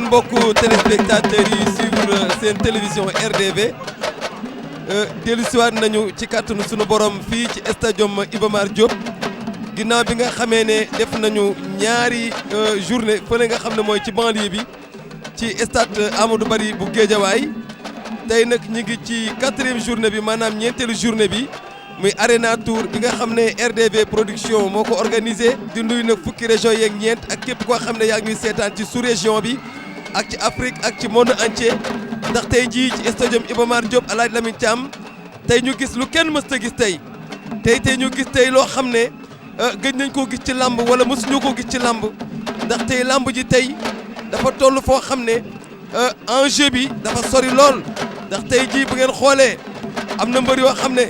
mbokku téléspectateurs yi suivre seen télévision RDV dellusiwaat nañu ci kàttanu sunu borom fii ci stadium Iba Mar Diop ginnaaw bi nga xamee ne def nañu ñaari journée fële nga xam ne mooy ci banlieue bi ci stade Amadou Barry bu Guédiawaye tey nag ñu ngi ci 4e journée bi maanaam ñeenteelu journée bi muy Arena Tour bi nga xam ne RDV production moo ko organisé di nuyu nag fukki région yeeg ñeent ak képp koo xam ne yaa ngi ñuy seetaan ci sous région bi ak ci Afrique ak ci monde entier ndax tey jii ci stadium Iba Mar Diop El Hadj Lamine Thiam tey ñu gis lu kenn mës a gis tey ñu gis tey loo xam ne gëj nañ koo gis ci làmb wala mësuñu koo gis ci làmb ndax tey làmb ji tey dafa toll foo xam ne enjeu bi dafa sori lool ndax tey jii bu ngeen xoolee am na mbër yoo xam ne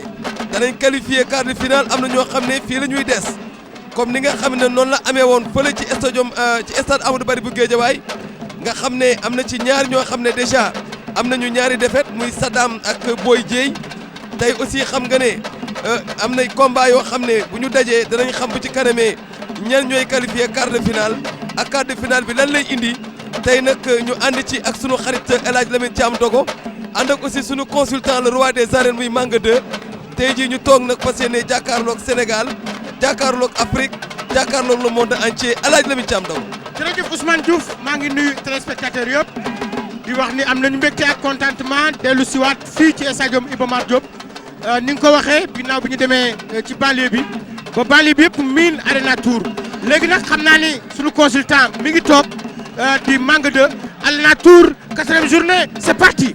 danañ qualifié quart de finale am na ñoo xam ne fii la ñuy des comme ni nga xam ne noonu la amee woon fële ci stade Amadou Barry bu Guédiawaye nga xam ne am na ci ñaar ñoo xam ne déjà am nañu ñaari défaite muy Saddam ak Boy Dieye tey aussi xam nga ne am nay combat yoo xam ne bu ñu dajee danañ xam bu ci kanamee ñan ñooy qualifié quart de finale ak quart de finale bi lan lay indi tey nag ñu ànd ci ak sunu xarit El Hadj Lamine Thiam Dogo ànd ak aussi sunu consultant le roi des arènes muy Manga 2 tey jii ñu toog nag fas yéene jàkkaarloog Sénégal jàkkaarloog Afrique jàkkaarloog le monde entier El Hadj Lamine Thiam Dogo. jërëjëf Ousmane Diouf maa ngi nuyu téléspectateurs yëpp di wax ni am nañu mbégte ak contentement dellu siwaat fii ci stadium Iba Mar Diop ni nga ko waxee ginnaaw bi ñu demee ci banlieue bi ba banlieue bi yëpp miin Arena Tour léegi nag xam naa ni suñu consultant mi ngi toog di Manga 2 Arena Tour 4e journée c'est parti.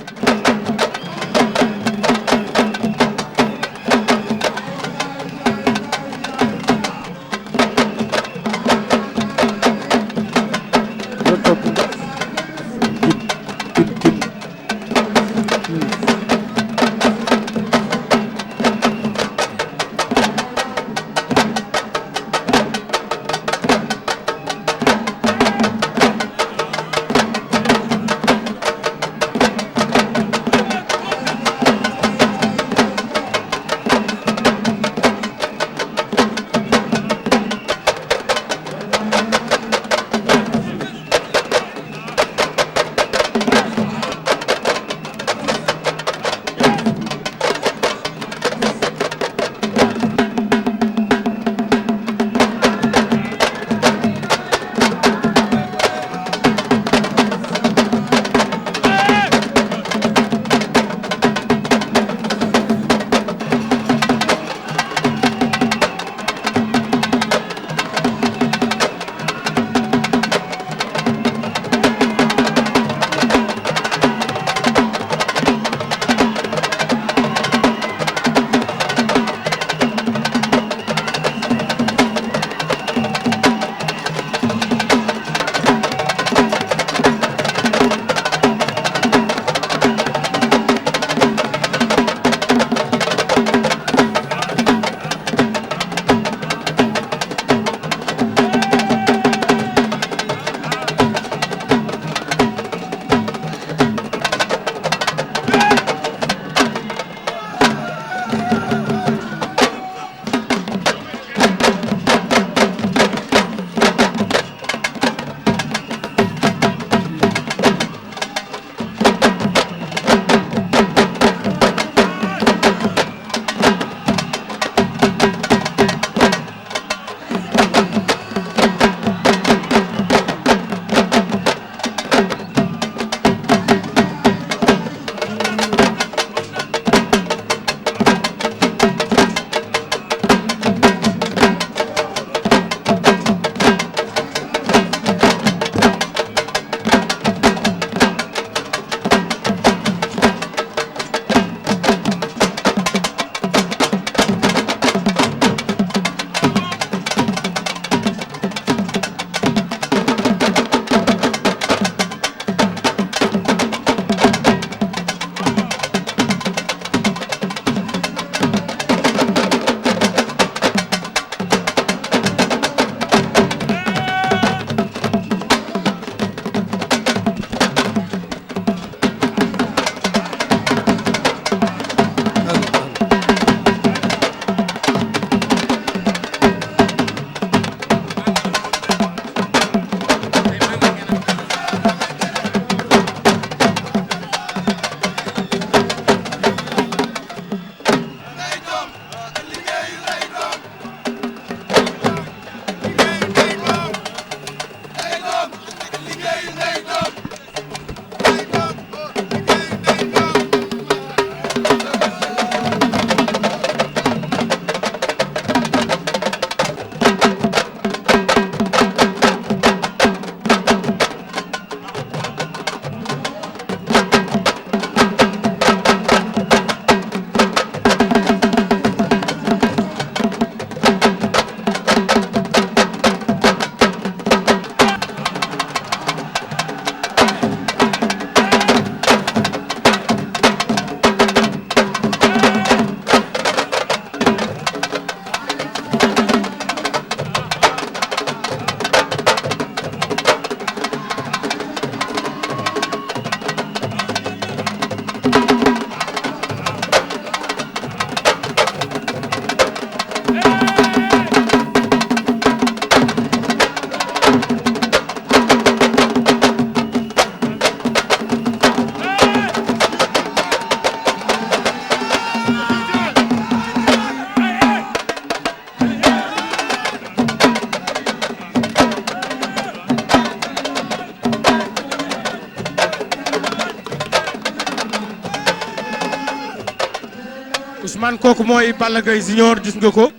Ousmane kooku mooy Balla Gaye Junior gis nga ko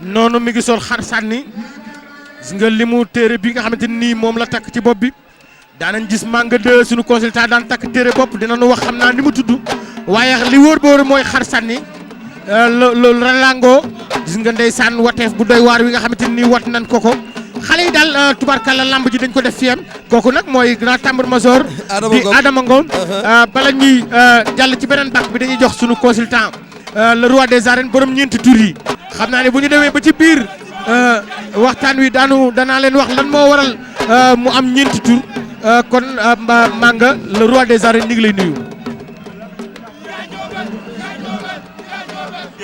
noonu mi ngi sol xar sànni gis nga limu téere bi nga xamante ni moom la takk ci bopp bi daanañ gis Manga 2 suñu consultant daan takk téere bopp dinañu wax xam naa ni mu tudd waaye li wóor boor mooy xar sànni loolu ranlango gis nga ndeysaan wateef bu doy waar wi nga xamante ni wat nañ ko xale yi daal tubarkalla lamb ji dañ ko def fiyam kooku nag mooy grand tambour major di Adama Ngom bala ñuy jàll ci beneen bàq bi dañuy jox suñu consultant le roi des arènes borom ñeenti tur yi xam naa ne bu ñu demee ba ci biir waxtaan wi danaa leen wax lan moo waral mu am ñeenti tur kon Manga le roi des arènes ñu ngi lay nuyu.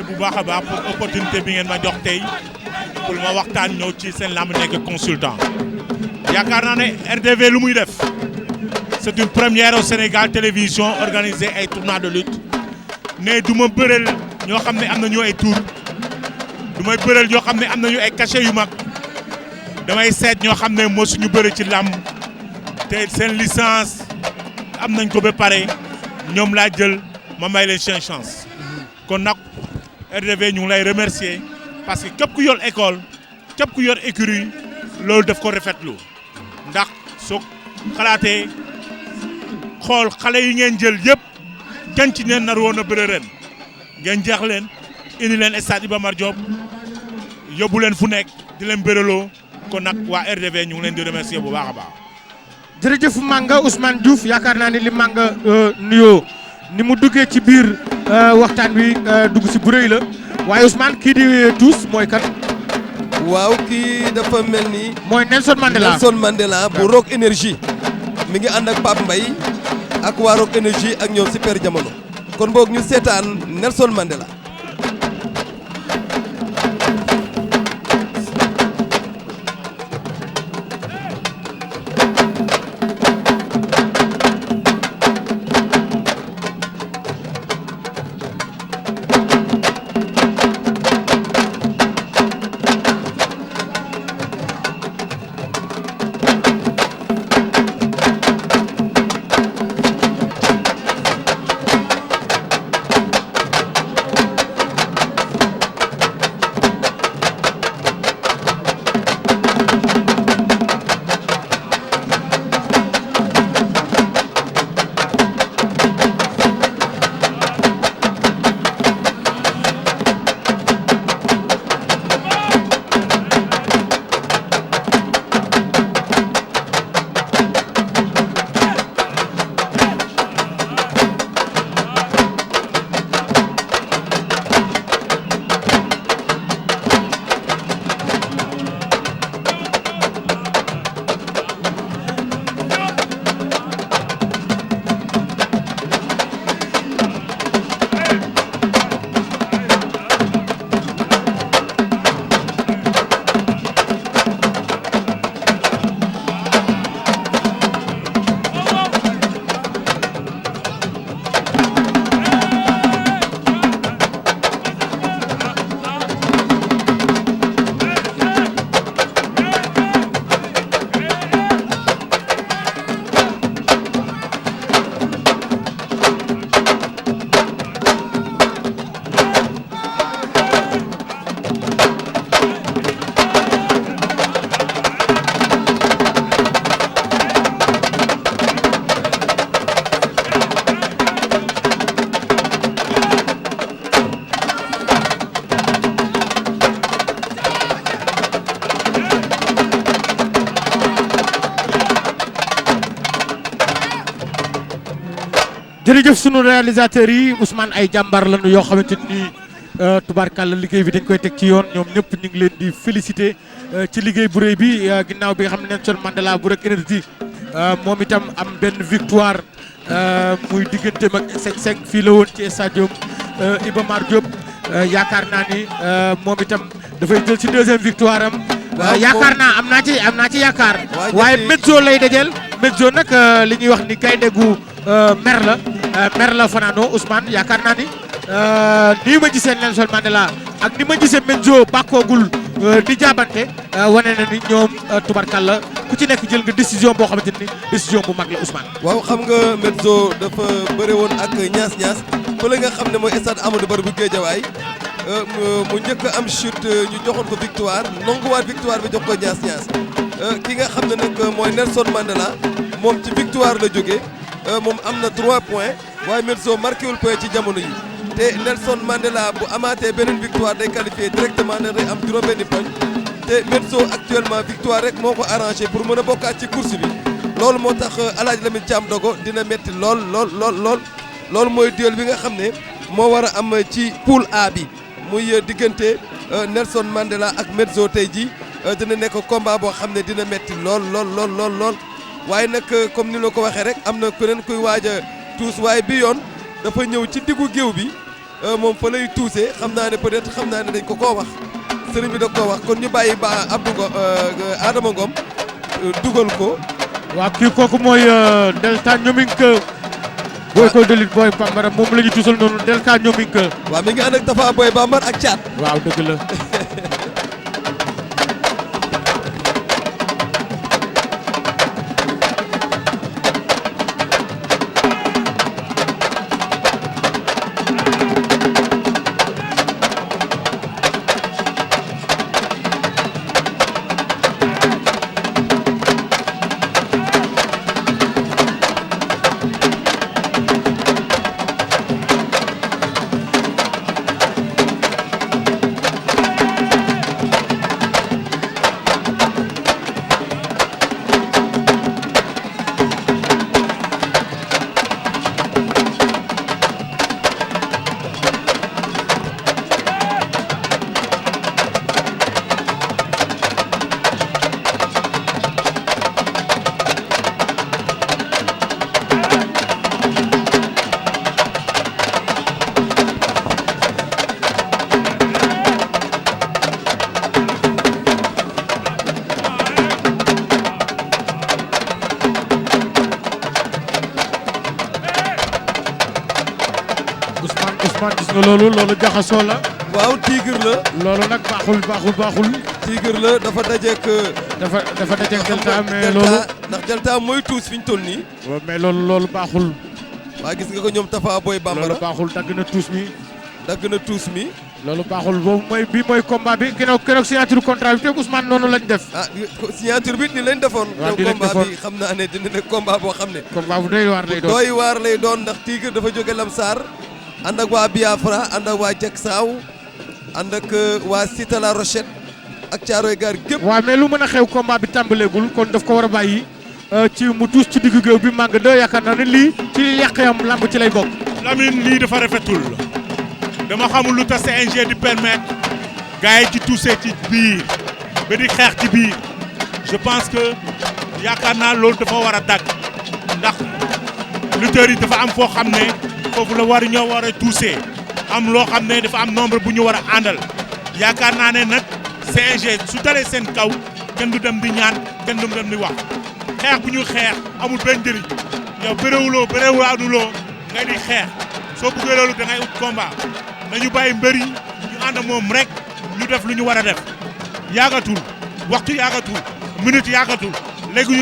bu baax a baax pour opportunité bi ngeen ma jox tey pour ma waxtaan ñëw ci seen lamb nekk consultant yaakaar naa ne RDV lu muy def c'est une première au Sénégal télévision organiser ay tournois de lutte ne du ma bëreel ñoo xam ne am nañu ay tour du may bëreel ñoo xam ne am nañu ay cachet yu mag damay seet ñoo xam ne moo suñu bëri ci lamb te seen licence am nañ ko ba pare ñoom laa jël ma may leen seen chance kon nag RDV ñu ngi lay remercier parce que képp ku yor école képp ku yor écurie loolu daf ko rafetlu ndax soo xalaatee xool xale yi ngeen jël yëpp kenn ci neen nar woon a bëre ren ngeen jeex leen indi leen stade Iba Mar Diop yóbbu leen fu nekk di leen bëreloo kon nag waa RDV ñu ngi leen di remercier bu baax a baax. jërëjëf Manga Ousmane Diouf yaakaar naa ni li Manga nuyoo ni mu duggee ci biir waxtaan wi dugg si bu rëy la waaye Ousmane kii di Tous mooy kan. waaw kii dafa mel ni. mooy Nelson Mandela Nelson Mandela bu Rock Énergie mi ngi ànd ak Pape Mbaye ak waa Rock Énergie ak ñoom Super Jamono kon boog ñu seetaan Nelson Mandela. jërëjëf sunu réalisateurs yi Ousmane ay jàmbaar lañu yoo xamante ni tubaarkàlla liggéey bi dañ koy teg ci yoon ñoom ñëpp ñu ngi leen di féliciter ci liggéey bu rëy bi ginnaaw bi nga xam ne Nelson Mandela bu Rock Énergie moom itam am benn victoire muy digganteem ak Sec fii la woon ci stade Iba Mar Diop yaakaar naa ni moom itam dafay jël ci deuxième victoire am. yaakaar naa am naa ci yaakaar. waaye Medzo lay dajeel Medzo nag li ñuy wax ni gaynde gu mer la fanaano Ousmane yaakaar naa ni nii ma gisee Nelson Mandela ak ni ma gisee Medzo bàkkoogul di jaabante wane na ni ñoom tubarkalla ku ci nekk jël nga décision boo xamante ni décision bu mag la Ousmane. waaw xam nga Medzo dafa bëre woon ak ñaas fële nga xam ne mooy stade Amadou Barry bu Guédiawaye mu njëkk am chute ñu joxoon ko victoire nanguwaat victoire bi jox ko ñaas ki nga xam ne nag mooy Nelson Mandela moom ci victoire la jógee moom am na 3 points waaye Medzo marqué wul point ci jamono yi te Nelson Mandela bu amaatee beneen victoire day qualifié directement ne day am juróom-benni poñ te Medzo actuellement victoire rek moo ko arrangé pour mën a bokkaat ci course bi loolu moo tax Aladji Lamine Thiam Dogo dina metti lool loolu mooy duel bi nga xam ne moo war a am ci poule A bi muy diggante Nelson Mandela ak Medzo tey jii dina nekk combat boo xam ne dina metti lool waaye nag comme ni la ko waxee rek am na keneen kuy waaj a tuus waaye bi yoon dafa ñëw ci diggu géew bi moom fa lay tuusee xam naa ne peut-être xam naa ne dañ ko koo wax sëriñ bi da koo wax kon ñu bàyyi ba Adama Ngom dugal ko. waaw kii kooku mooy Delta Ñominka booy ko delit booy Bambara moom la ñu tuusal noonu Delta Ñominka. waaw mi ngi ànd ak Tafa Boy Bambar ak Thiat. waaw dëgg la. Ousmane gis nga loolu jaxasoo la. waaw tigre la. loolu nag baaxul. tigre la dafa dajeek. dafa dajeek Delta mais loolu. ndax Delta mooy tuus fi ñu toll nii. waaw mais loolu baaxul. waa gis nga ko ñoom Tafa Boy Bambara. loolu baaxul dagg na tuus mi. loolu baaxul boobu mooy combat bi keroog signature contrat bi te Ousmane noonu lañ def. signature bi ni lañ defoon. waaw te combat bi xam naa ne dina nekk combat boo xam ne. combat bu doy waar lay doon ndax tigre dafa jóge Lamsar. ànd ak waa Biafra ànd ak waa Jaksaaw ànd ak waa Cité La Rochette ak Caaroy Gaar gépp. waaw mais lu mën a xew combat bi tàmbaleegul kon daf ko war a bàyyi ci mu tuus ci diggu géew bi màng de yaakaar naa ne lii ci yàqam lamb ci lay bokk. Lamine lii dafa rafetul dama xamul lu tax CNG di permettre gars yi ci tuusee ci biir ba di xeex ci biir je pense que yaakaar naa loolu dafa war a dagg ndax lutteurs yi dafa am foo xam ne. foofu la ñoo war a tuusee am loo xam ne dafa am nombre bu ñu war a àndal yaakaar naa ne nag CNG su dalee seen kaw kenn du dem di ñaan kenn du dem di wax xeex bu ñu xeex amul benn njëriñ yow bëreewuloo ngay di xeex soo bëggee loolu da ngay ut combat nañu bàyyi mbër yi ñu ànd moom rek ñu def lu ñu war a def yaagatul waxtu yaagatul minute yaagatul léegi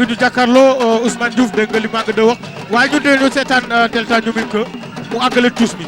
ñu jàkkaarloo Ousmane Diouf dégg nga li maa ngi de wax waaye ñu dee ñu seetaan Delta Ñominka mu àggale tuus mi.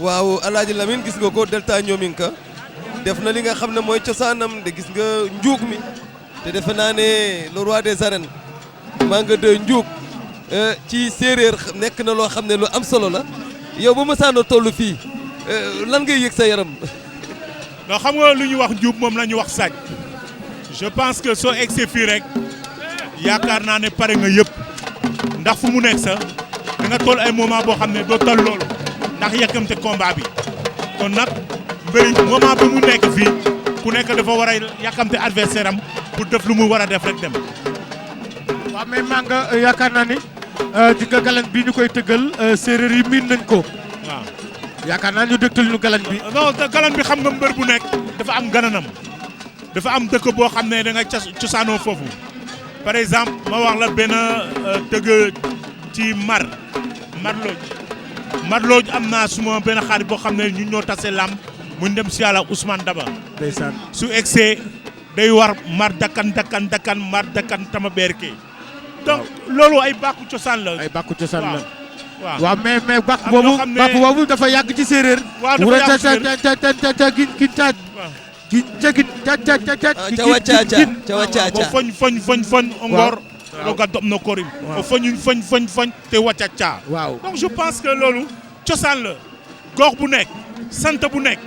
waaw Aladji Lamine gis nga ko Delta Ñominka def na li nga xam ne mooy cosaanam de gis nga njuug mi te defe naa ne le roi des arènes maa nga de njuug ci séeréer nekk na loo xam ne lu am solo la yow ba mësaana toll fii lan ngay yëg sa yaram. non xam nga lu ñu wax njuug moom la ñu wax saaj je pense que soo egsee fii rek yaakaar naa ne pare nga yëpp ndax fu mu nekk sax da nga toll ay moment boo xam ne doo tal loolu ndax yàkkamte combat bi kon nag mbëri moment bi mu nekk fii ku nekk dafa war a yàkkamte adversaire am pour def lu mu war a def rek dem. waaw mais maa nga yaakaar naa ni di nga galan bi ñu koy tëggal séeréer yi miin nañ ko. waaw yaakaar naa ñu dëgtal ñu galan bi. non galan bi xam nga mbër bu nekk dafa am gananam dafa am dëkk boo xam ne da nga cosaanoo foofu par exemple ma wax la benn tëgg ci Marlooj am naa suma benn xarit boo xam ne ñu ñoo tase lamb mu dem si yàlla Ousmane Daba. ndeysaan su egsee day war mar dakkan mar dakkan tama berke donc loolu ay bàkku cosaan la. ay bàkku cosaan la. waaw waaw mais bàkk boobu dafa yàgg ci séeréer. waaw dafa yàgg ci séeréer foñ ongor roga dob no korim o foñ te waccaca waaw donc je pense que loolu cosaan la gox bu nekk sant bu nekk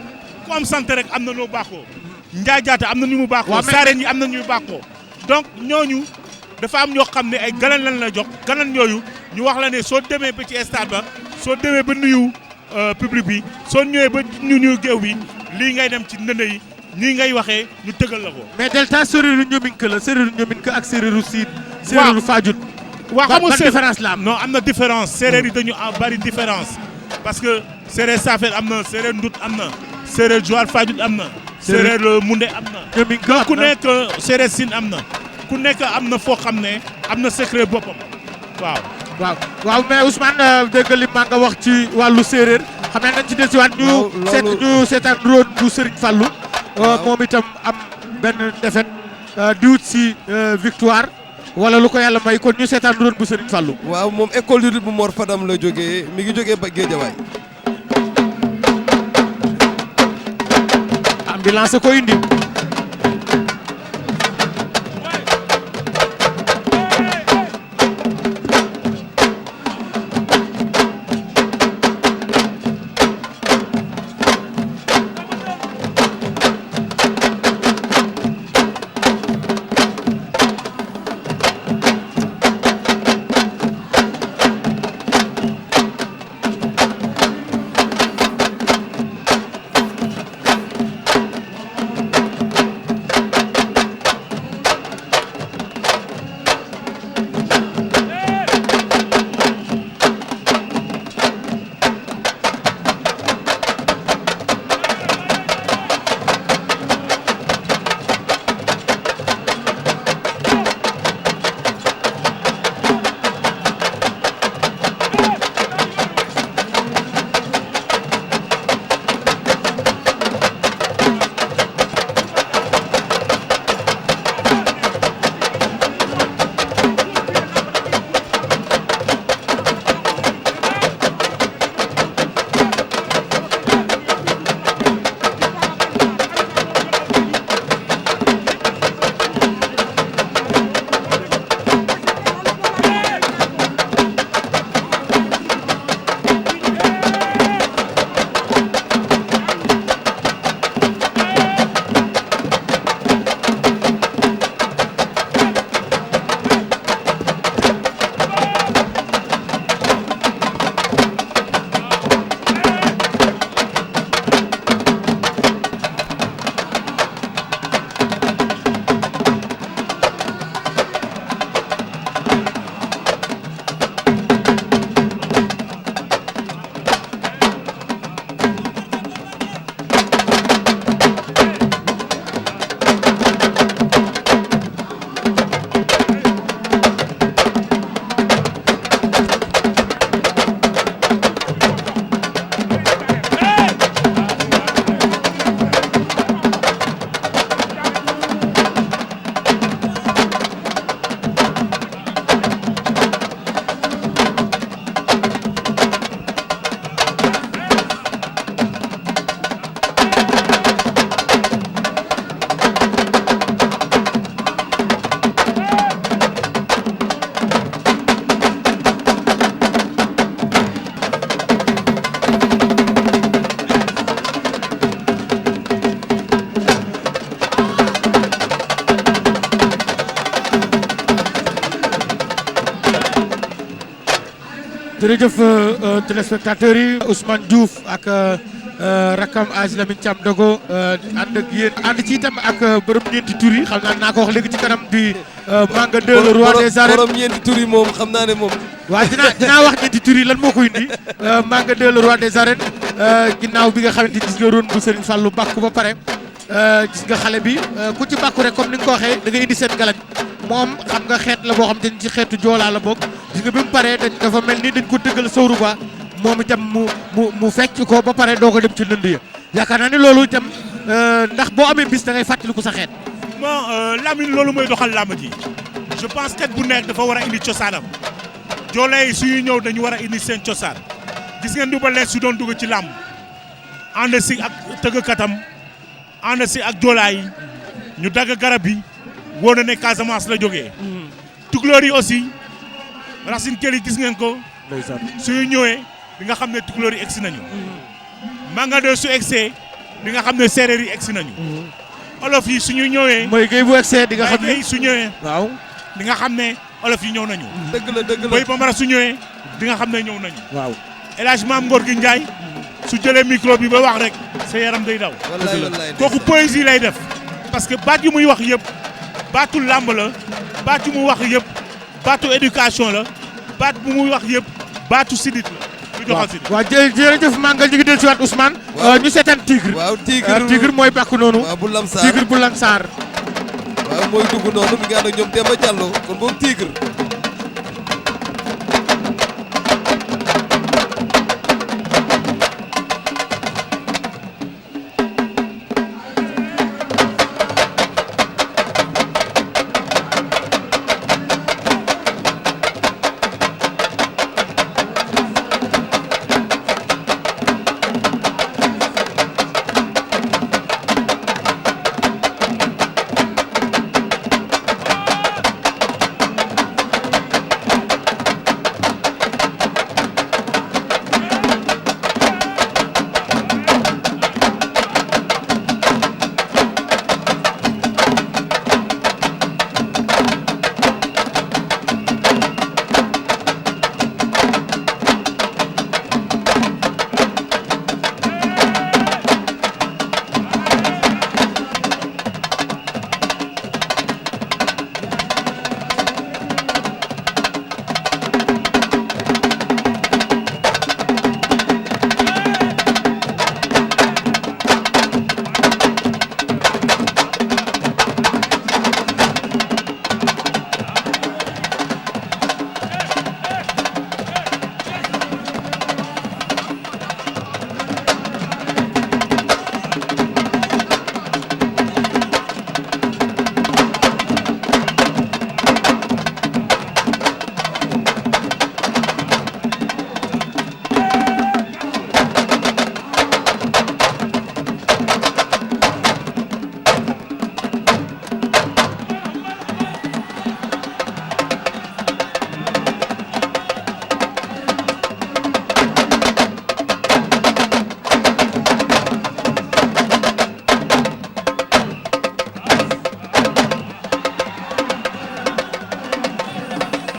ku am sant rek am na noo baaxoo njaajaata am na ñu mu baaxoo saareen yi am na ñu baaxoo donc ñooñu dafa am ñoo xam ne ay galan lan la jox galan yooyu ñu wax la ne soo demee ba ci stade ba soo demee ba nuyu public bi soo ñëwee ba nuyu géew bi lii ngay dem ci ndënd yi nii ngay waxee ñu tëgal la ko. mais Delta séeréeru ñominka la séeréeru ñominka ak séeréeru Siin. séeréeru Fadiouth. waaw xam nga différence la am. non am na différence séeréer yi dañu bari différence parce que séeréer Saafeen am na séeréer Ndut am na séeréer Joal Fadiouth am na. séeréer Munde am na. ñominka ku nekk séeréer Siin am na. ku nekk am na foo xam ne am na secret boppam waaw mais Ousmane dégg li maa nga wax ci wàllu séeréer xam ne nañ ci desiwaat ñu seetaan roon bu Serigne Fallou. moom itam am benn défaite di wut si victoire wala lu ko yàlla may kon ñu seetaan roon bu Serigne Fallou. waaw moom école de lutte bu Mor Fadam la jógee mi ngi jógee ba Géejawaay. ambulance ko indi. jërëjëf téléspectateurs yi Ousmane Diouf ak rakam Aziz Lamine Thiam Dogo ànd ak yéen ànd ci itam ak borom ñeenti tur yi xam naa ko wax léegi ci kanam di Manga 2 le roi des arènes borom ñeenti tur yi moom xam naa ne moom. waaw dinaa wax ñeenti tur yi lan moo ko indi Manga 2 le roi des arènes ginnaaw bi nga xamante ni gis nga ron bu Serigne Fallou bàkku ba pare gis nga xale bi ku ci bàkku rek comme ni nga ko waxee da nga indi seen galañ moom xam nga xeet la boo xam te ni ci xeetu joolaa la bokk gis nga bi mu paree dafa mel ni dañ ko tëggal sawru ba moom itam mu fecc ko ba pare doo ko dem ci ndënd ya yaakaar naa ni loolu itam ndax boo amee bis da ngay fàttaliku sa xeet. bon Lamine loolu mooy doxal làmb ji je pense que bu nekk dafa war a indi cosaanam joolaa yi suñuy ñëw dañu war a indi seen cosaan gis ngeen du ba lees su doon dugg ci làmb ànd si ak tëggkatam ànd si ak joolaa yi ñu dagg garab yi wóor na ne Casamance la jógee. tukulóor yi aussi Racine Kelly gis ngeen ko. suñu ñëwee di nga xam ne tukulóor yi egsi nañu. Manga 2 su egsee di nga xam ne séeréer yi egsi nañu. olof yi suñu ñëwee. mooy géej bu egsee di nga xam ne su ñëwee. waaw di nga xam ne olof yi ñëw nañu. dëgg la Boy Bambara su ñëwee di nga xam ne ñëw nañu. waaw El Hadj Maam Ngor gi Ndiaye su jëlee micro bi ba wax rek sa yaram day daw. wallaay kooku poésie lay def parce que baat yu muy wax yëpp baatu làmb la baat yu muy wax yëpp baatu éducation la baat bu muy wax yëpp baatu sidit la. lu doxal sidit waaw jërëjëf Manga ñu ngi dellu si waat Ousmane. ñu seetaan Tigre. waaw Tigre mooy bàkku noonu. waaw bu Lamsaar Tigre bu Lamsaar. waaw mooy dugg noonu mi ngi ànd ak ñoom Demba Diallo kon boobu Tigre.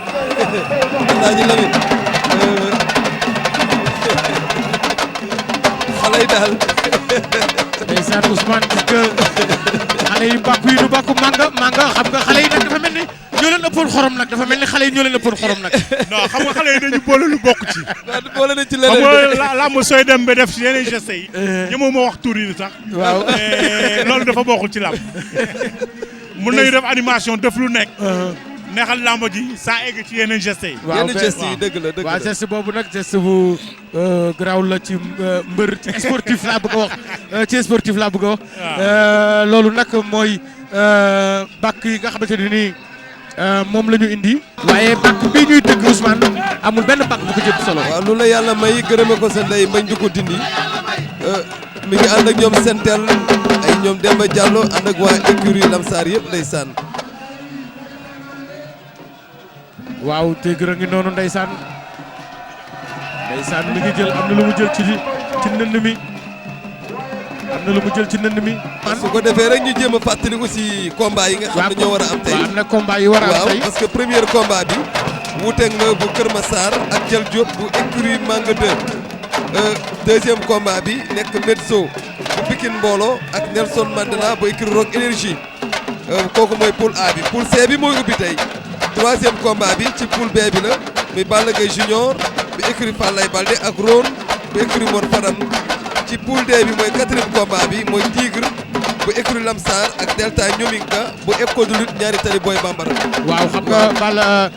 Alaaji Lamine xale yi daal ndeysaan Ousmane gis nga xale yi bàkku yi du bàkku Manga xam nga xale yi nag dafa mel ni ñoo leen ëppoon xorom nag dafa mel ni xale yi ñoo leen ëppoon xorom nag. non xam nga xale yi dañu boole lu bokk ci. boole na ci xam leneen nga làmb sooy dem ba def ci yeneen gestes yi. ñemoo ma wax tur yi sax. waaw loolu dafa bokkul ci làmb. mun nañu def animation def lu nekk. neexal làmb ji saa egg ci yeneen gestes yi. waaw yenn geste yi dëgg la dëgg waaw la geste boobu nag geste bu garaaw la ci mbër ci sportif laa bëgg a wax ci sportif laa bëgg a wax. loolu nag mooy bàkk yi nga xamante ne nii moom la ñu indi. waaye bàkk bii ñuy dëgg Ousmane amul benn bàkk bu ko jëpp solo. waaw lu la yàlla may gërëme ko sa ndey mbañ du ko dindi mi ngi ànd ak ñoom Sentel ay ñoom Demba Diallo ànd ak waa écurie Lamsaar yëpp ndeysaan waaw Tigre a ngi noonu ndeysaan mi ngi jël am na lu mu jël ci ndënd mi am na lu mu jël ci ndënd mi. su ko defee rek ñu jéem a fàttali aussi combat yi nga xam ne ñoo war a am tey waaw am na combat yi war a am waaw tey. parce que premier combat bi wuuteeg na bu Kër Massar ak Jël Diop bu écurie Manga 2 deuxième combat bi nekk Medso bu Pikine Mbolo ak Nelson Mandela bu écurie Rock Énergie kooku mooy poule A bi poule C bi mooy ubbi tey troisième combat bi ci poule B bi la muy Balla Gaye Junior bu écurie Fallay Baldé ak Rone bu écurie Mor Fadam ci poule D bi mooy quatrième combat bi mooy Tigre bu écurie Lamsar ak Delta Ñominka bu école de lutte ñaari tali Boy Bambara. waaw xam nga Balla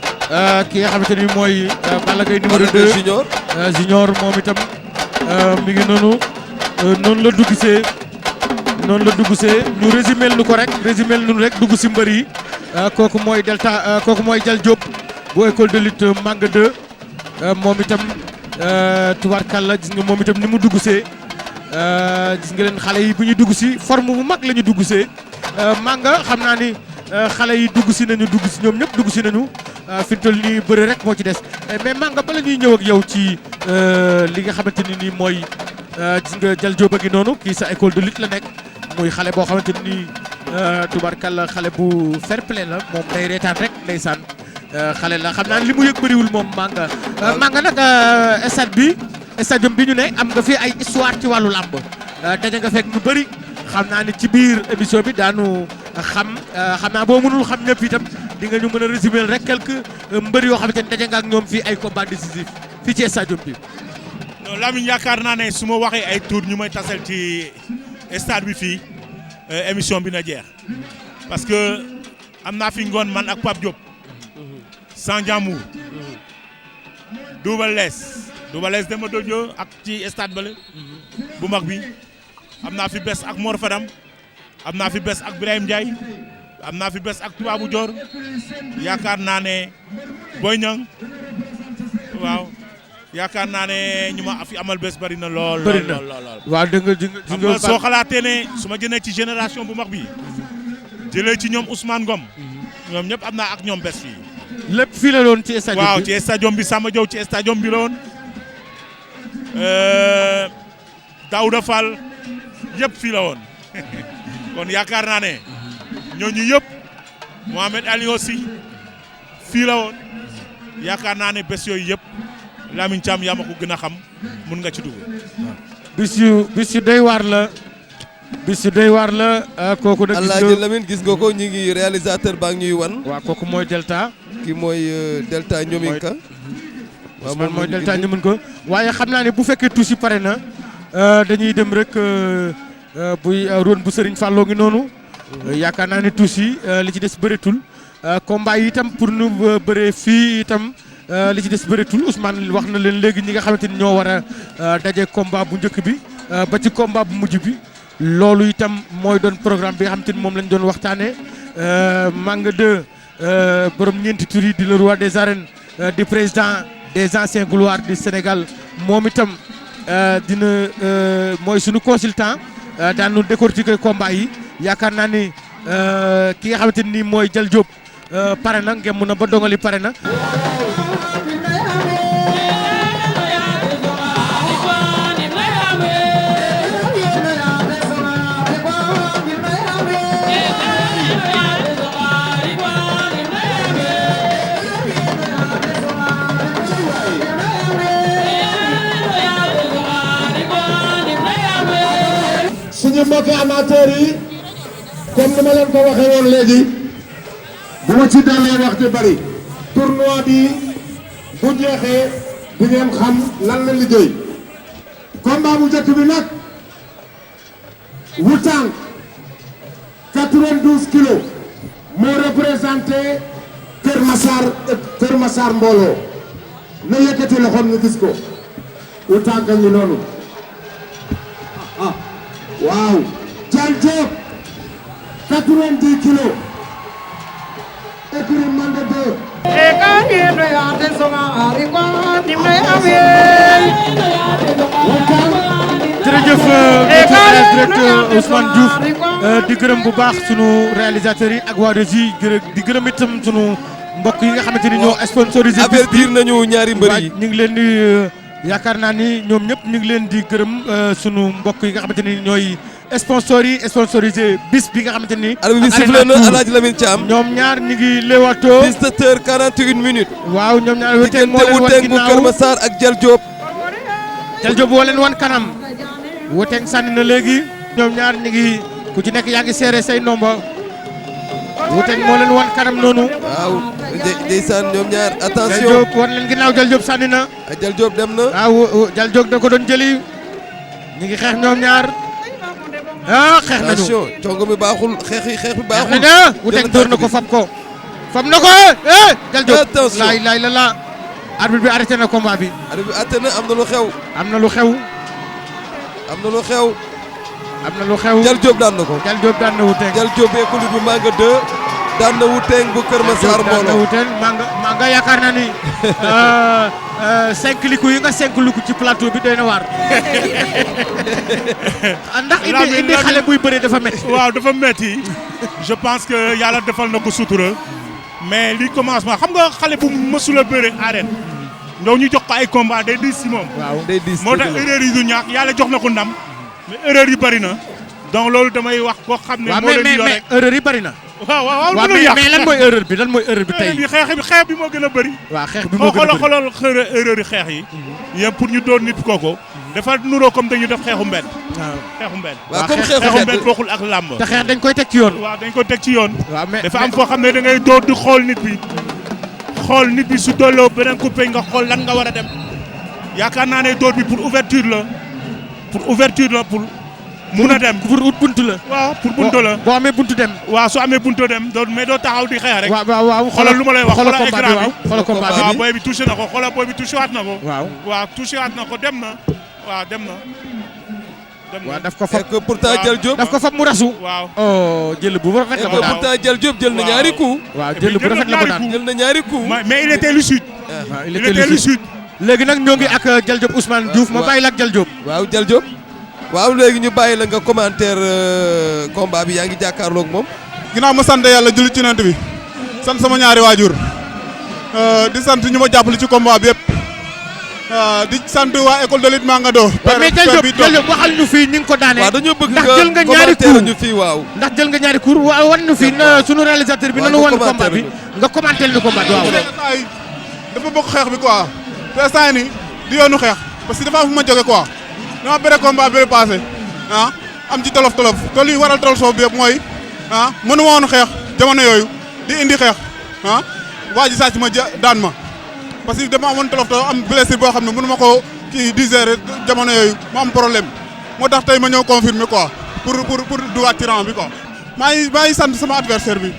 ki nga xamante ni mooy Balla Gaye numéro 2 junior junior moom itam mi ngi noonu la dugg see ñu résumé lu ko rek dugg si mbër yi kooku mooy Delta kooku mooy Jal Diop bu école de lutte Manga 2 moom itam tubaarkàlla gis nga moom itam ni mu dugg see gis nga leen xale yi bu ñuy dugg si forme bu mag la ñu dugg see Manga xam naa ni xale yi dugg si nañu ñoom ñëpp dugg si nañu fi mu toll nii bëre rek moo ci des mais Manga bala ñuy ñëw ak yow ci li nga xamante ni nii mooy gis nga Jal Diop a ngi noonu kii sa école de lutte la nekk muy xale boo xamante ni nii tubaarkàlla xale bu fair play la moom day reetaan rek ndeysaan xale la xam naa li mu yëg bëriwul moom Manga. Manga nag stade bi ñu ne am nga fi ay histoire ci wàllu làmb daje nga fekk ñu bëri xam naa ni ci biir émission bi daanu xam naa boo mënul xam ñëpp itam di nga ñu mën a résumer rek quelques mbër yoo xamante ne daje nga ak ñoom fii ay combat décisif fii ci stade bi. non Lamine yaakaar naa ne su ma waxee ay tour ñu may tasal ci stade bi fii émission bi na jeex parce que am naa fi ngoon man ak Pape Diop. Sandiamour. Double Less dama dojo ak ci stade bale bu mag bi am naa fi bés ak Mor Fadam am naa fi bés ak Birahim Ndiaye am naa fi bés ak Tubaabu Dior yaakaar naa ne Boy Niang waaw yaakaar naa ne ñu ma fi amal bés bari na lool. waaw dëgg nga soo xalaatee ne su ma jëlee ci génération bu mag bi jëlee ci ñoom Ousmane Ngom ñoom ñëpp am naa ak ñoom bés fii. lépp fii la doon ci stade bi waaw ci stade bi Samba Diaw ci stade bi la woon Daouda Fall yëpp fii la woon kon yaakaar naa ne ñooñu yëpp Mohamed Ali aussi fii la woon yaakaar naa ne bés yooyu yëpp Lamine Thiam yaa ma ko gën a xam mun nga ci dugg. bis yu doy waar la. kooku nag. Alaaji Lamine gis nga ko ñu ngi réalisateur baa ngi ñuy wan. waaw kooku mooy Delta. ki mooy Delta Ñominka. waaw moom mooy Delta Ñominka waaye xam naa ne bu fekkee tuuti pare na dañuy dem rek buy ron bu Serigne Fallou ngi noonu. yaakaar naa ne tuuti li ci des bëreetul. combat yi itam pour nu bëree fii itam li ci des bëreetul Ousmane wax na leen léegi ñi nga xamante ni ñoo war a daje combat bu njëkk bi ba ci combat bu mujj bi. loolu itam mooy doon programme bi nga xamante ni moom lañ doon waxtaanee Manga 2 borom ñeenti tur yi di le roi des arènes di président des anciens gloires du Sénégal moom itam dina mooy suñu consultant daan nu décortiquer combat yi yaakaar naa ni ki nga xamante ni mooy Jal Diop pare na ngem na ba dongali pare na. suñu mbokki amateurs yi comme ni ma leen ko waxee woon léegi bu ma ci dalee wax di bari tournoi bi bu jeexee di ngeen xam lan la liggéey combat bu njëkk bi nag Wu-Tang 92 kilos moo représenté Kër Massar mbooloo na yëkkati loxoom ñu gis ko Wu-Tang ka ñu noonu waaw Jal Diop 90 kilos écurie Manga 2 jërëjëf directeur Ousmane Diouf di gërëm bu baax sunu réalisateurs yi ak waa régie di gërëm itam sunu mbokk yi nga xamante ni ñoo sponsorisé. avertir nañu ñaari mbër yi ñu ngi leen di yaakaar naa ni ñoom ñëpp ñu ngi leen di gërëm sunu mbokk yi nga xamante ni ñooy sponsors yi sponsorisé bis bi nga xamante ni. arbitre bi sifflé na Aladji Lamine Thiam. ñoom ñaar ñu ngi leewatoo. 17h41 minutes. waaw ñoom ñaar Wuteng moo leen wan Wuteng bu ginnaaw Kër Massar ak Jal Diop. Jal Diop moo leen wan kanam. Wuteng sànni na léegi. ñoom ñaar ñu ngi ku ci nekk yaa ngi seere say nomba. Wuteng moo leen wan kanam noonu. waaw ndeysaan ñoom ñaar Jal attention. Diop wan leen ginnaaw Jal Diop sànni na. Jal Diop dem na. waaw Jal Diop da ko doon jëli. ñu ngi xeex ñoom ñaar. xeex nañu attention congo mi baaxul xeex bi baaxul. xeex nañu Wuteng dóor na ko fab ko. fab na ko Jal Diop attention laay la arbitre bi arrêté na combat bi. arbitre bi atte na am na lu xew. am na lu xew. am na lu xew. am na lu xew. Jal Diop daan na ko. Jal Diop daan na Wuteng. Jal Diop bee kuli bu Manga 2 daan na Wuteng bu Kër Massar daan na mbooloo. Wuteng Manga yaakaar naa ni 5 liku yi nga 5 liku ci plateau bi doy na waar. ndax indi xale buy bëre dafa métti. waaw dafa métti je pense que yàlla defal na ko sutura mais li commencement xam nga xale bu mësula bëre arène ñoo ñu jox ko ay combat day diis si moom. waaw day diis moo tax erreur yi du ñàkk yàlla jox na ko ndam mais erreur yi bëri na donc loolu damay wax koo xam ne. moo leen di yore mais erreur yi bëri na. waaw mais lan mooy erreur bi lan mooy erreur bi tey. xeex bi moo gën a bëri. waaw xeex bi moo gën a bëri xoolal erreur yi xeex yi. yéen pour ñu doon nit kooku. dafa nuroo comme dañu def xeexu mbedd. waaw xeexu mbedd. waaw comme xeexu mbedd bokkul ak làmb. te xeex dañ koy teg ci yoon. waaw dañ ko teg ci yoon. waaw mais dafa am foo xam ne da ngay door di xool nit bi. xool nit bi su dolloo beneen coupé nga xool lan nga war a dem. yaakaar naa ne door bi pour ouverture la. pour mun a dem pour ut buntu la. waaw pour buntu la. boo amee buntu dem. waaw su amee buntu dem mais doo taxaw di xeex rek. waaw xoolal lu ma lay wax xoolal écran bi xoolal combat bi waaw booy bi touché na ko xoolal booy bi touché waat na ko. waaw touché waat na ko dem na. waaw dem na. waaw daf ko fab et que pourtant Jal Diop. daf ko fab mu rasu. waaw jël bu rafet la ko daan. pourtant Jal Diop jël na ñaari coups. waaw jël bu rafet la ko daan. jël na ñaari coups. mais il était lucide. waaw il était lucide. léegi nag ñoo ngi ak Jal Diop Ousmane Diouf ma bàyyi la ak Jal Diop. waaw Jal Diop. waaw léegi ñu bàyyi la nga commentaire combat bi yaa ngi jàkkaarloog moom. ginnaaw ma sant yàlla julli ci nant bi sant sama ñaari waajur di sant ñu ma jàppale ci combat bi yëpp di sant waa école de lutte Manga 2. mais Jal Diop waxal ñu fii ni nga ko daanee. waaw dañoo bëgg ndax jël nga ñaari commentaire cours ñu fii waaw. ndax jël nga ñaari cours wan ñu fii sunu réalisateur bi nanu wan combat bi nga commentaire ñu combat bi waaw. dafa bokk xeex bi quoi te saa ni di yoonu xeex parce que dafa am fu ma jóge quoi. dama bëre combat bi passé am ci tolof te li waral tolof soof bi yëpp mooy mënu ma woon xeex jamono yooyu di indi xeex waa ji sàcc ma daan ma parce que dama amoon tolof am blessure boo xam ne mënu ma ko kii digérer jamono yooyu ma am problème moo tax tey ma ñëw confirmer quoi pour dugaat ci rang bi quoi. maa ngi sant sama adversaire bi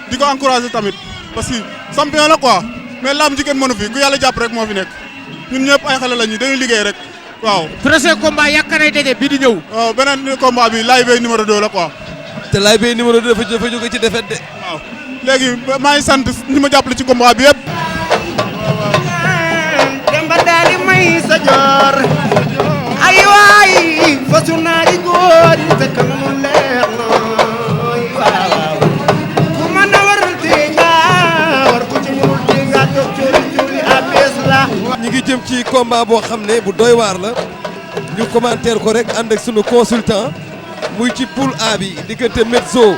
di ko encourager tamit parce que champion la quoi mais lamb ji kenn mënu fi ku yàlla jàpp rek moo fi nekk ñun ñëpp ay xale lañu dañuy liggéey rek. waaw prochain combat yaakaar naa daje bii di ñëw. waaw beneen combat bi Laye Bey numéro 2 la quoi. te Laye Bey numéro 2 dafa jóge ci défaite de. waaw léegi maa ngi sant ñi ma jàppale ci combat bi yëpp. Demba daal di may sa joor ay waay fasu naari góor yi fekk na mu leer nooy waaw ku mën a waral tee nga war ku ci mënul tee nga toog curi abees la. ñi ngi jëm ci combat boo xam ne bu doy waar la ñu commentaire ko rek ànd ak sunu consultant muy ci poule A bi diggante Medzo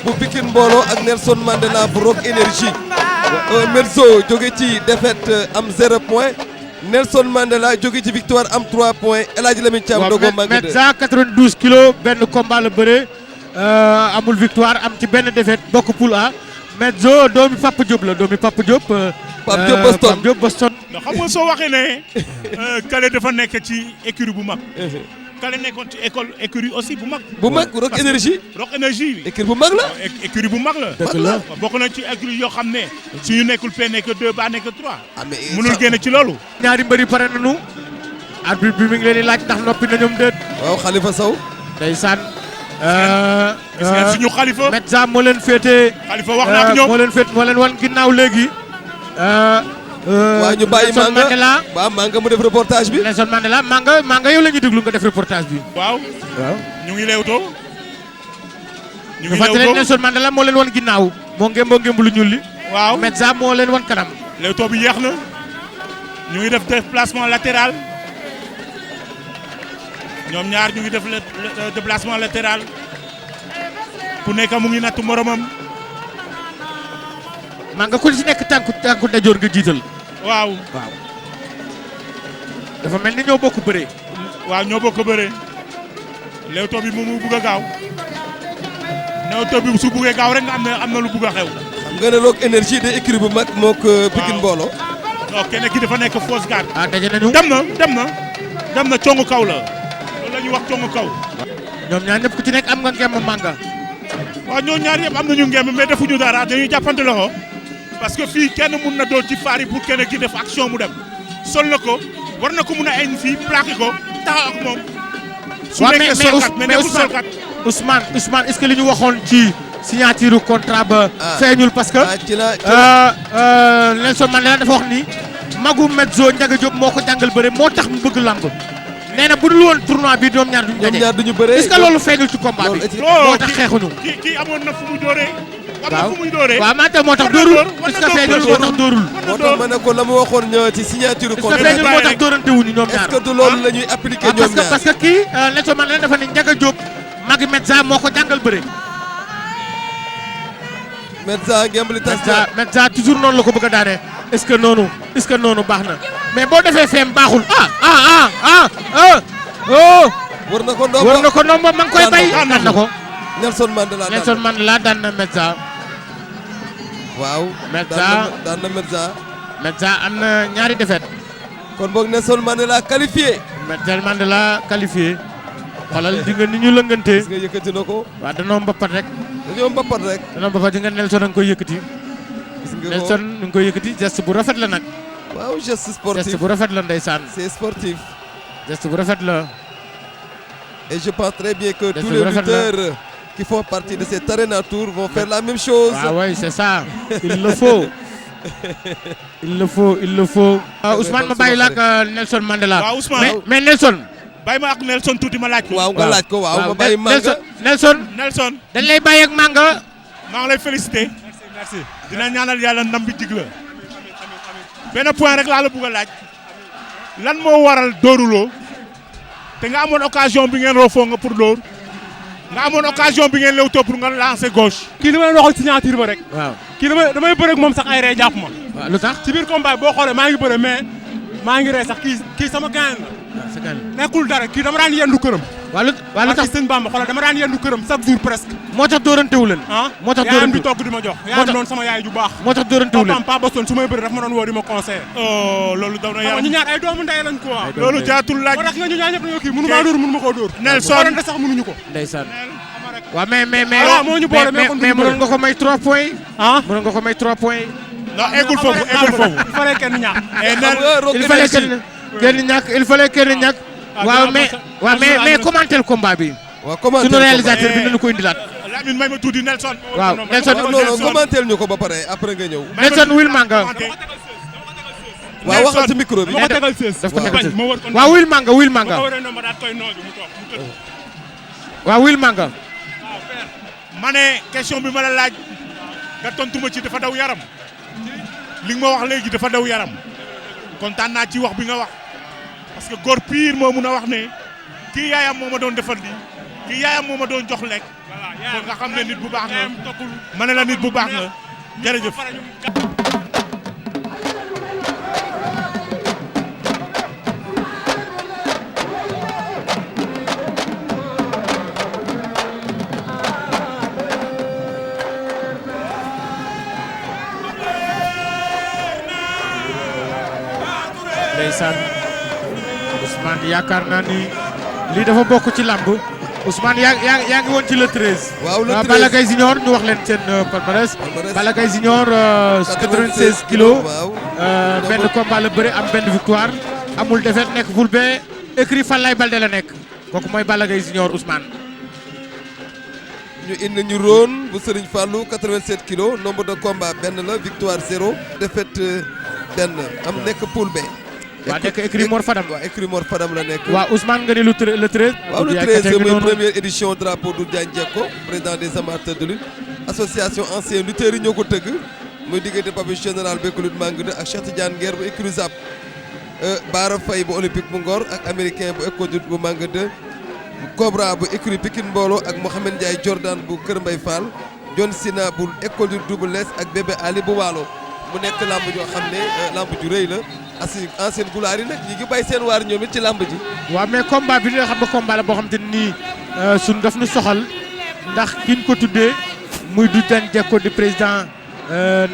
bu Pikine Mbooloo ak Nelson Mandela bu Rock Énergie. Medzo jóge ci défaite am 0 point Nelson Mandela jóge ci victoire am 3 points El Hadji Lamine Thiam dogo Manga 2. Metza 92 kilos benn combat la bëre amul victoire am ci benn défaite bokk poule A Medzo doomi Papa Diop la doomi Papa Diop. Pape Diop Boston Pape Diop Boston. ndax xam nga soo waxee ne Kale dafa nekk ci écurie bu mag. Kale nekkoon ci écurie aussi bu mag. bu mag Rock Énergie. Rock Énergie. écurie bu mag la. écurie bu mag la. dëgg la bokk na ci écurie yoo xam ne suñu nekkul P nekk 2 ba nekk 3. ah mais mënul génne ci loolu. ñaari mbëri pare nañu. arbitre bi mi ngi leen di laaj ndax noppi na ñoom déet. waaw Khalifa Sow. ndeysaan. gis ngeen suñu Khalifa. Metza moo leen féete. Khalifa wax na ak ñoom moo leen wan ginnaaw léegi. waa ñu bàyyi Nelson Mandela waaw Manga mu def reportage bi. Nelson Mandela Manga yow la ñuy déglu nga def reportage bi. waaw. ñu ngi leewtoo. ñu ngi nga fàttali leewtoo Nelson Mandela moo leen wan ginnaaw. moo ngeen lu ñuul li. waaw Metza moo leen wan kanam. leewtoo bi yeex na. ñu ngi def déplacement latéral ñoom ñaar ñu ngi def déplacement latéral ku nekk mu ngi natt moromam. Manga ku ci nekk tànku ndajoor nga jiital. waaw. dafa mel ni ñoo bokk bëree. waaw ñoo bokk bëree. Leewtoo bi mu bugg a gaaw. Leewtoo bi su buggee gaaw rek nga am na lu bugg a xew. xam nga ne loog énergie de écurie bu mag mook Pikine mbooloo. non kenn ki dafa nekk fausse garde. daje nañu. dem na congu kaw la. loolu la ñuy wax congu kaw. ñoom ñaar ñëpp ku ci nekk am nga ngemb Manga. waaw ñoo ñaar yëpp am nañu ngemb mais defuñu dara dañuy jàppante loxo. parce que fii kenn mun na doon ci faar yi pour kenn ki def action mu dem. sol na ko war na ko mun a añ fii plaqué ko taxaw ak moom. su nekkee solkat mais nekkul solkat. Ousmane est-ce que li ñu waxoon ci signature contrat ba. feeñul parce que. Nelson Mandela dafa wax ni. Magu Medzo Ndiaga Diop moo ko jàngal bëre moo tax mu bëgg lamb. nee na bu dul woon tournoi bi ñoom ñaar duñu bëre. est-ce que loolu feeñul ci combat bi. moo tax xeexuñu. kii amoon na fu mu dooree. am na fu muy dooree. waaw maa moo tax dóorul. est-ce que feeñul moo tax dóorul. moo tax ma ne ko la ma waxoon ci signature contrat. est-ce que feeñul moo tax dóorante wuñu ñoom ñaar. est-ce que du loolu la ñuy appliquer ñoom ñaar parce que kii Nelson Mandela dafa ne Ndiaga Diop Magu Medza moo ko jàngal bëre. Medza ngemb li tas Medza toujours noonu la ko bëgg a daane. est-ce que noonu baax na mais boo defee feem baaxul. war na ko ndombo ma ngi koy bay. daan na ko Nelson Mandela daan na Medza. waaw. daan na Medza. Medza am na ñaari défaite. kon boog Nelson Mandela qualifié. Nelson Mandela qualifié. xoolal di nga ni ñu lëngante. gis nga yëkkati na ko. waaw danoo mbapat rek. danoo mbapat di nga Nelson a ngi koy yëkkati. gis nga ko Nelson ñu ngi koy yëkkati geste bu rafet la nag. waaw geste sportif geste bu rafet la ndeysaan. c'est sportif. geste bu rafet la. et je pense très bien que tous les lutteurs qui font partie de cette Arena Tour vont faire la même chose. ah oui c'est ça il le faut. il le faut. Ousmane ma bàyyi la ak Nelson Mandela. waaw Ousmane mais Nelson. bàyyi ma ak Nelson tuuti ma laaj ko. waaw nga laaj ko waaw ma bàyyi Manga. Nelson. dañ lay bàyyi ak Manga. maa ngi lay féliciter. merci dina ñaanal yàlla ndam bi jig la. benn point rek laa la bëgg a laaj. lan moo waral dóoruloo. te nga amoon occasion bi ngeen roofoo nga pour dóor. nga amoon occasion bi ngeen Leewtoo pour nga lancer gauche. kii li ma leen waxoon signature ba rek. waaw kii damay bëre ak moom sax ay ree jàpp ma. waaw lu tax ci biir combat boo xoolee maa ngi bëre mais maa ngi ree sax kii sama gaañ la. waaw sa gaañ nekkul dara kii dama daan yendu këram. waaw lu tax sëñ Bamba xoolal dama daan yendu këram chaque jour presque. moo tax dóorantewu leen. moo tax yaayam di togg di ma jox. yaayam doon sama yaay ju baax. moo tax dóorantewu leen papaam Pa Boston su may bëri daf ma doon woo di ma conseillé. loolu daw na yaram ñu ñaar ay doomu ndey lañ quoi. loolu jaatul laaj. moo tax nga ñu ñaar ñëpp dañoo kii mënu maa dóor mënu ma koo dóor. Nelson xoolante sax mënuñu ko. ndeysaan. waaw mais moo ñu boole mais mënoon nga ko may 3 points. mënoon nga ko may 3 points. non eggul foofu. il fallait kenn ñàkk. il fallait kenn ñàkk. waaw mais commenter combat bi. waaw commenter sunu réalisateur bi nañu ko indilaat. Lamine may ma tuuti Nelson. waaw Nelson non commenter ñu ko ba pare après nga ñëw. Nelson wil Manga. waaw waxal ci micro bi. ma ko tegal sées. daf ko tegal sées waaw wil Manga. waaw wil Manga. ma ne question bi ma la laaj nga tontu ma ci dafa daw yaram li nga ma wax léegi dafa daw yaram kontaan naa ci wax bi nga wax parce que góor pire moo mun a wax ne kii yaayam moo ma doon defal lii kii yaayam moo ma doon jox lekk kon nga xam ne nit bu baax nga ma ne la nit bu baax nga jërëjëf. ndeysaan Ousmane yaakaar naa ni lii dafa bokk ci làmb Ousmane yaa ngi woon ci le 13. waaw le 13 Balla Gaye Junior ñu wax leen seen palmarès. Balla Gaye Junior 96 kilos. waaw benn combat la bëre am benn victoire. amul défaite nekk ful be écrit Falaye Baldé la nekk kooku mooy Balla Gaye Junior Ousmane. ñu indi ñu Rhone bu Serigne Fallou 87 kilos nombre de combat benn la victoire 0 défaite benn am nekk poule B. waa nekk écrit Mor Fadam. waaw écrit Mor Fadam la nekk. waaw Ousmane nga ni le 13. waaw le 13 mooy première édition drapeau du Diagne Diecko président des amateurs de lutte association anciens lutteurs yi ñoo ko tëgg muy diggante Pape Général Békou Lutte Mangue ak Cheikh Tidiane Nguer bu écurie Zap Baara Faye bu Olympique bu Ngor ak américain bu École de bu Manga 2 Cobra bu écurie Pikine Mbolo ak Mohamed Ndiaye Jordan bu Kër Mbay Fall John Sina bu École de Double Less ak Bébé Ali bu Waalo mu nekk lamb joo xam ne lamb ju rëy la ancienne gloire yi nag ñi ngi bàyyi seen waar ñoom it ci lamb ji. waaw mais combat bi nga xam ne combat la boo xam te nii suñ daf nu soxal ndax kiñ ko tuddee muy du dan jekko di président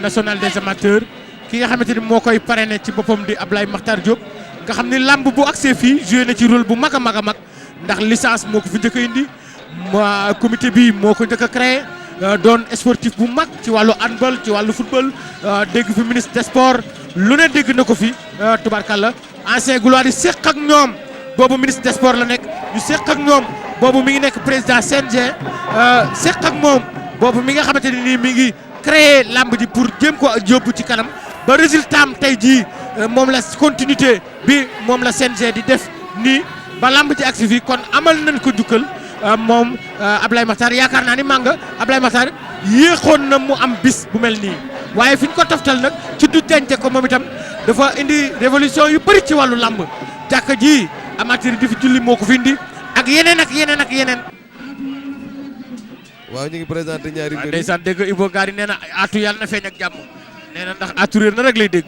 national des amateurs ki nga xamante ni moo koy parrainé ci boppam di Ablaye Makhtar Diop nga xam ni lamb bu accès fii joué na ci rôle bu mag a mag a mag ndax licence moo ko fi njëkk a indi comité bi moo ko njëkk a créé doon sportif bu mag ci wàllu handball ci wàllu football dégg fi ministre des sports lu ne dégg na ko fi tubarkalla ancien gloire yi séq ak ñoom boobu ministre des sports la nekk ñu séq ak ñoom boobu mi ngi nekk président CNG séq ak moom boobu mi nga xamante ni nii mi ngi créé lamb ji pour jéem ko yóbbu ci kanam ba résultat am tey jii moom la continuité bi moom la CNG di def nii ba lamb ji agsi fii kon amal nañ ko jukkal moom Ablaye Makhtar yaakaar naa ni Manga Ablaye Makhtar yéexoon na mu am bis bu mel nii waaye fi ñu ko toftal nag ci du denc ko moom itam dafa indi révolution yu bëri ci wàllu lamb jàkka ji amateur di fi julli moo ko fi indi ak yeneen ak yeneen ak yeneen. waaw ñu ngi présenté ñaari mbir yi ndeysaan dégg nga Ibo Gari nee na atu yàlla na feeñ ak jàmm nee na ndax atu réer na rek lay dégg.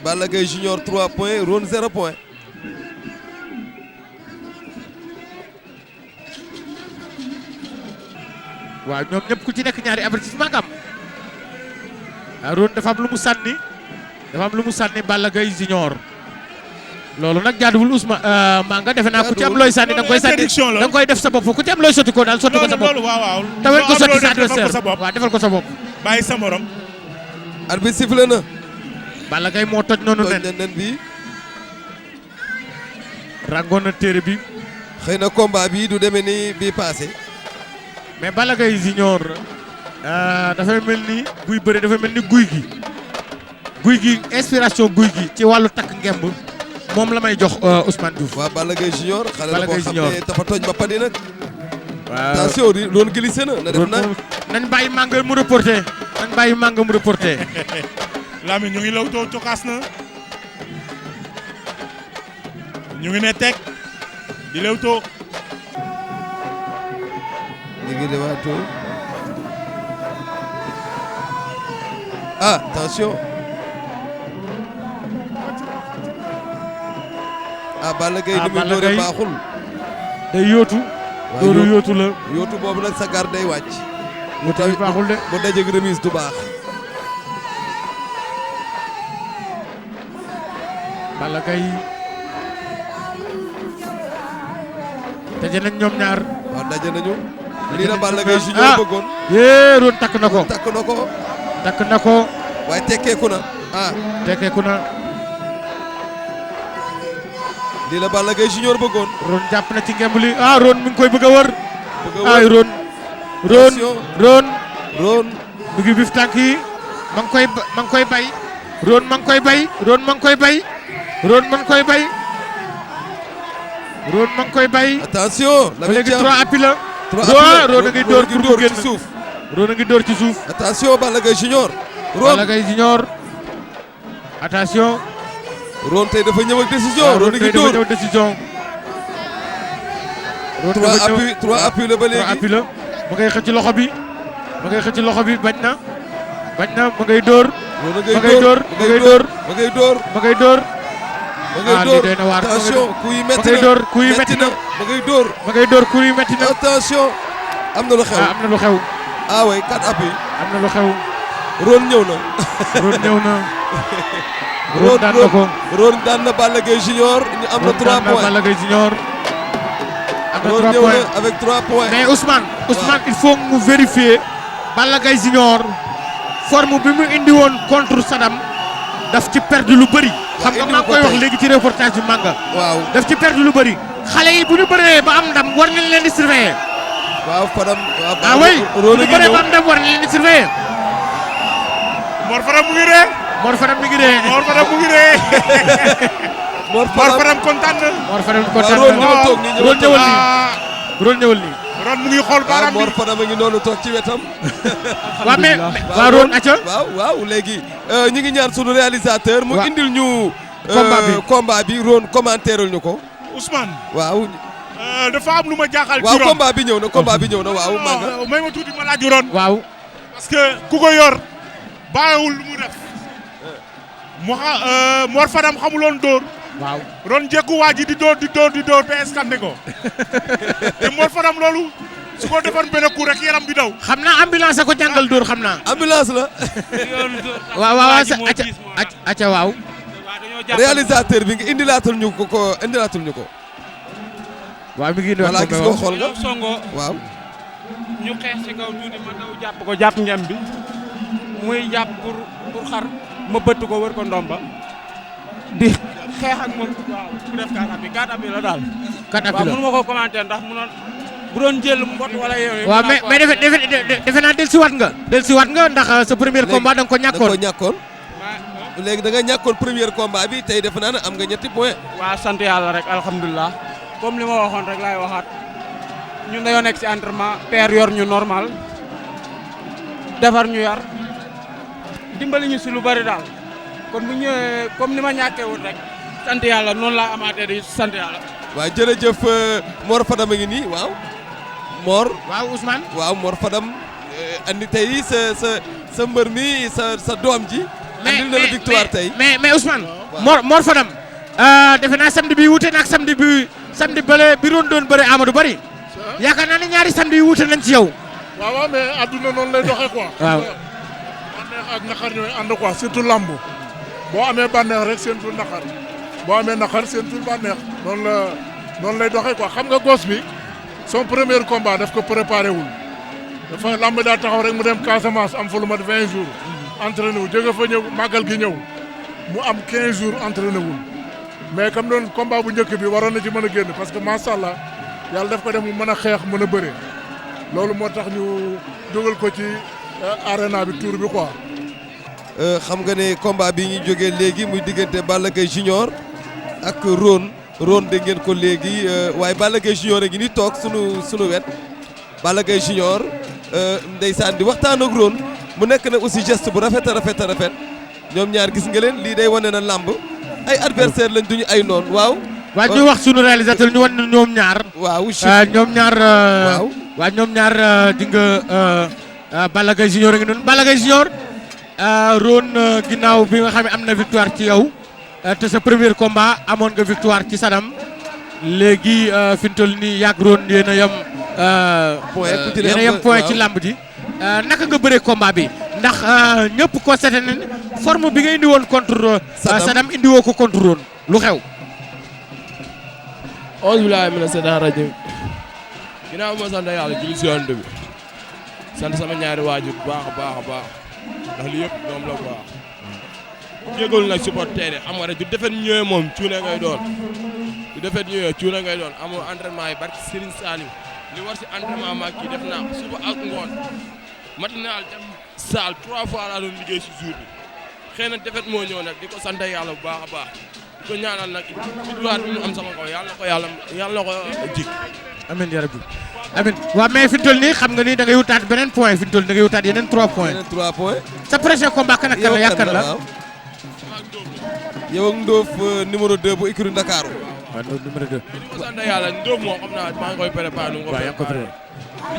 Balla Gaye junior 3 points Ron 0 point. waaw ñoom ñëpp ku ci nekk ñaari avertissement nga am Ron dafa am lu mu sànni Balla Gaye junior loolu nag jaaduwul Ousmane Manga defe naa ku ci am looy sànni da nga koy sànni da nga koy def sa bopp ku ci am looy sotti ko daal sotti ko sa bopp waaw tawet ko sotti sa adversaire waaw defal ko sa bopp bàyyi sa morom. arbitre sifflé na. Balla Gaye moo toj noonu nen bi rangoon na téere bi xëy na combat bi du demee ni bii passé. mais Balla Gaye junior dafay mel ni buy bëre dafay mel ni guy gi inspiration guy gi ci wàllu takk ngemb moom la may jox Ousmane Diouf. waaw Balla Gaye junior xale la Balla boo Gaye xam junior ne dafa toj ba padi nag. waaw attention loolu glissé na def na. nañ bàyyi Manga mu reporté Lamine ñu ngi lawtoo cokaas na ñu ngi ne teg di lawtoo. ñu ngi lewaatoo attention Balla Gaye ni muy doore baaxul. day yóotu. loolu yóotu la. yóotu boobu nag sa gar day wàcc. mu tamit baaxul de. bu dajeeg remise du baax. Balla Gaye daje nañ ñoom ñaar. waaw daje nañu. lii la Balla Gaye junior bëggoon. Ron takk na ko. takk na ko. waaye tekkeeku na. tekkeeku na. lii la Balla Gaye junior bëggoon. Ron jàpp na ci ngemb li Ron mi ngi koy bëgg a wër. ay Ron mi ngi bif tànk yi ma ngi koy bay. Ron ma ngi koy bay. Ron ma ngi koy bay. attention. ba léegi 3 appui la. Ron a ngi door pour mu génn. suuf. Ron a ngi door ci suuf. attention Balla Gaye junior. Balla Gaye junior. attention. Ron tey dafa ñëw ak décision. Ron a ngi door ñëw décision. 3 appui la ba léegi. 3 appui la ma ngay xëcc loxo bi. bañ na. ma ngay door. ma ngay door. lii doy na waar. attention coup yi metti na. ma ngay door. attention. am na lu xew. am na lu xew. oui 4 appui. am na lu xew. Ron ñëw na. Ron daan na ko. Ron daan na Balla Gaye junior. ñu am na 3 points. Balla Gaye junior. am na 3 Ron ñëw points na avec 3 points. mais Ousmane il faut mu vérifier. Balla Gaye junior. forme bi mu indi woon contre Sadam. daf ci perdu lu bëri. xam nga maa ngi koy wax léegi ci reportage bi Manga. waaw daf ci perdu lu bëri. xale yi bu ñu bëree ba am ndam war nañ leen di surveiller. waaw Fadam. oui bu ñu bëree ba am ndam war nañ leen di surveiller. Mor Fadam mu ngi ree. Mor Fadam mi ngi ree. Mor Fadam kontaan na. Mor Fadam kontaan na. Ron ñëwal nii. Ron ñëwal nii. Ron mu ngi xool waaw baaraam Mor bi. Fadam a ngi noonu toog ci wetam. waaw mais waaw Ron acca waaw léegi ñi ngi ñaan sunu réalisateur. mu Wa- indil ñu. combat bi. bi Ron commentaire ñu ko. Ousmane. waaw. dafa am lu ma jaaxal ci waaw Ron. combat bi ñëw na combat bi ñëw na waaw Manga. may ma tuuti ma laaj Ron. waaw parce que ku ko yor bàyyiwul lu mu def. Mor Fadam xamuloon dóor. waaw Ron jekku waa ji di dóor ba escandé ko. te Mor Fadam loolu su ko defoon benn coup rek yaram bi daw. xam naa ambulance a ko jàngal dóor xam naa ambulance la. waaw acca waaw réalisateur bi nga indilaatal ñu ko indilaatal ñu ko. waaw mi ngi voilà gis nga xool nga songo waaw. ñu xeex ci kaw tuuti ma daw jàpp ko jàpp ngem bi muy jàpp pour xar ma bëtt ko wër ko ndomba di xeex ak moom waaw ku def gàtt bi la daal. kat waaw mënu ma ko commenter ndax bu doon jël mbot wala yooyu. waaw mais defe naa dellusiwaat nga ndax sa premier combat da nga ko ñàkkoon. léegi da nga ñàkkoon premier combat bi tey defe naa ne am nga ñetti point. waaw sant yàlla rek alhamdulilah comme li ma waxoon rek laay waxaat ñun dañoo nekk ci entraînement père yor ñu normal defar ñu yar dimbali ñu si lu bari daal kon bu ñëwee comme ni ma ñàkkee woon rek sant yàlla noonu laa amaatee di sant yàlla. waaw jërëjëf Mor Fadam a ngi nii waaw. Mor. waaw Ousmane. waaw Mor Fadam andi tey sa mbër mi sa doom ji. andil na la victoire tey mais Ousmane. Mor Fadam. defe naa samedi bi wuute na ak samedi bële bi doon bëre Amadou Bari. yaakaar naa ne ñaari samedi yi wuute nañ ci yow. waaw mais adduna noonu lay doxee quoi. waaw. bànneex ak naqar ñooy ànd quoi surtout lamb boo amee bànneex rek seentul naqar boo amee naqar seentul bànneex noonu lay doxee quoi xam nga gos bi son premier combat daf ko préparé wul dafa lamb daa taxaw rek mu dem Casamance am fa lu mat 20 jours entraîné wu jóge fa ñëw màggal gi ñëw mu am 15 jours entraîné wul mais comme doon combat bu njëkk bi waroon na ci mën a génn parce que macha allah yàlla daf ko def mu mën a xeex mën a bëre loolu moo tax ñu dugal ko ci arena bi tour bi quoi. xam nga ne combat bi ñu jógee léegi muy diggante Balla Gaye Junior ak Ron dégg ngeen ko léegi waaye Balla Gaye Junior a ngi ni toog sunu wet Balla Gaye Junior ndeysaan di waxtaan ak Ron mu nekk na aussi geste bu rafet a rafet ñoom ñaar gis nga leen lii day wane na làmb ay adversaire lañ duñu ay noon waaw. waaw ñu wax sunu réalisateur ñu wan ñoom ñaar. waaw ñoom ñaar. waaw ñoom ñaar di nga Balla Gaye Junior a ngi noonu Balla Gaye Junior. Ron ginnaaw bi nga xam ne am na victoire ci yow te sa premier combat amoon nga victoire ci Sadam léegi fi mu toll nii yàgg Ron yéen a yem point ci làmb ji naka nga bëree combat bi ndax ñëpp constaté nañ forme bi nga indi woon contre Sadam indi woo ko contre Ron lu xew. auzu billaahi mina seytaani rajiim ginnaaw ma sant yàlla julli si Yonent bi sant sama ñaari waajur bu baax a baax a baax ndax li yëpp ñoom la quoi jégalu nag supporter yi am nga rek du defet ñëwee moom cuune ngay doon du defet ñëwee cuune ngay doon amoo entraînement yi barki Serigne Salim li war si entraînement maag kii def naa suba ak ngoon matinal dem salle 3 fois laa doon liggéey si jour bi xëy na defet moo ñëw nag di ko sant yàlla bu baax a baax di ko ñaanal nag victoire bi mu am sama kaw yàlla na ko jik amiin yaa rabbi amiin waaw mais fi mu toll nii xam nga ni da ngay wutaat beneen point fi mu toll nii da ngay wutaat yeneen 3 points. yeneen 3 points. sa prochain combat kan ak kan la yaakaar la yow ak Ndoof numéro 2 bu écurie Ndakaaru. waaw Ndoof numéro 2. di ko sant yàlla Ndoof moo xam naa maa ngi koy préparé nu mu ko préparé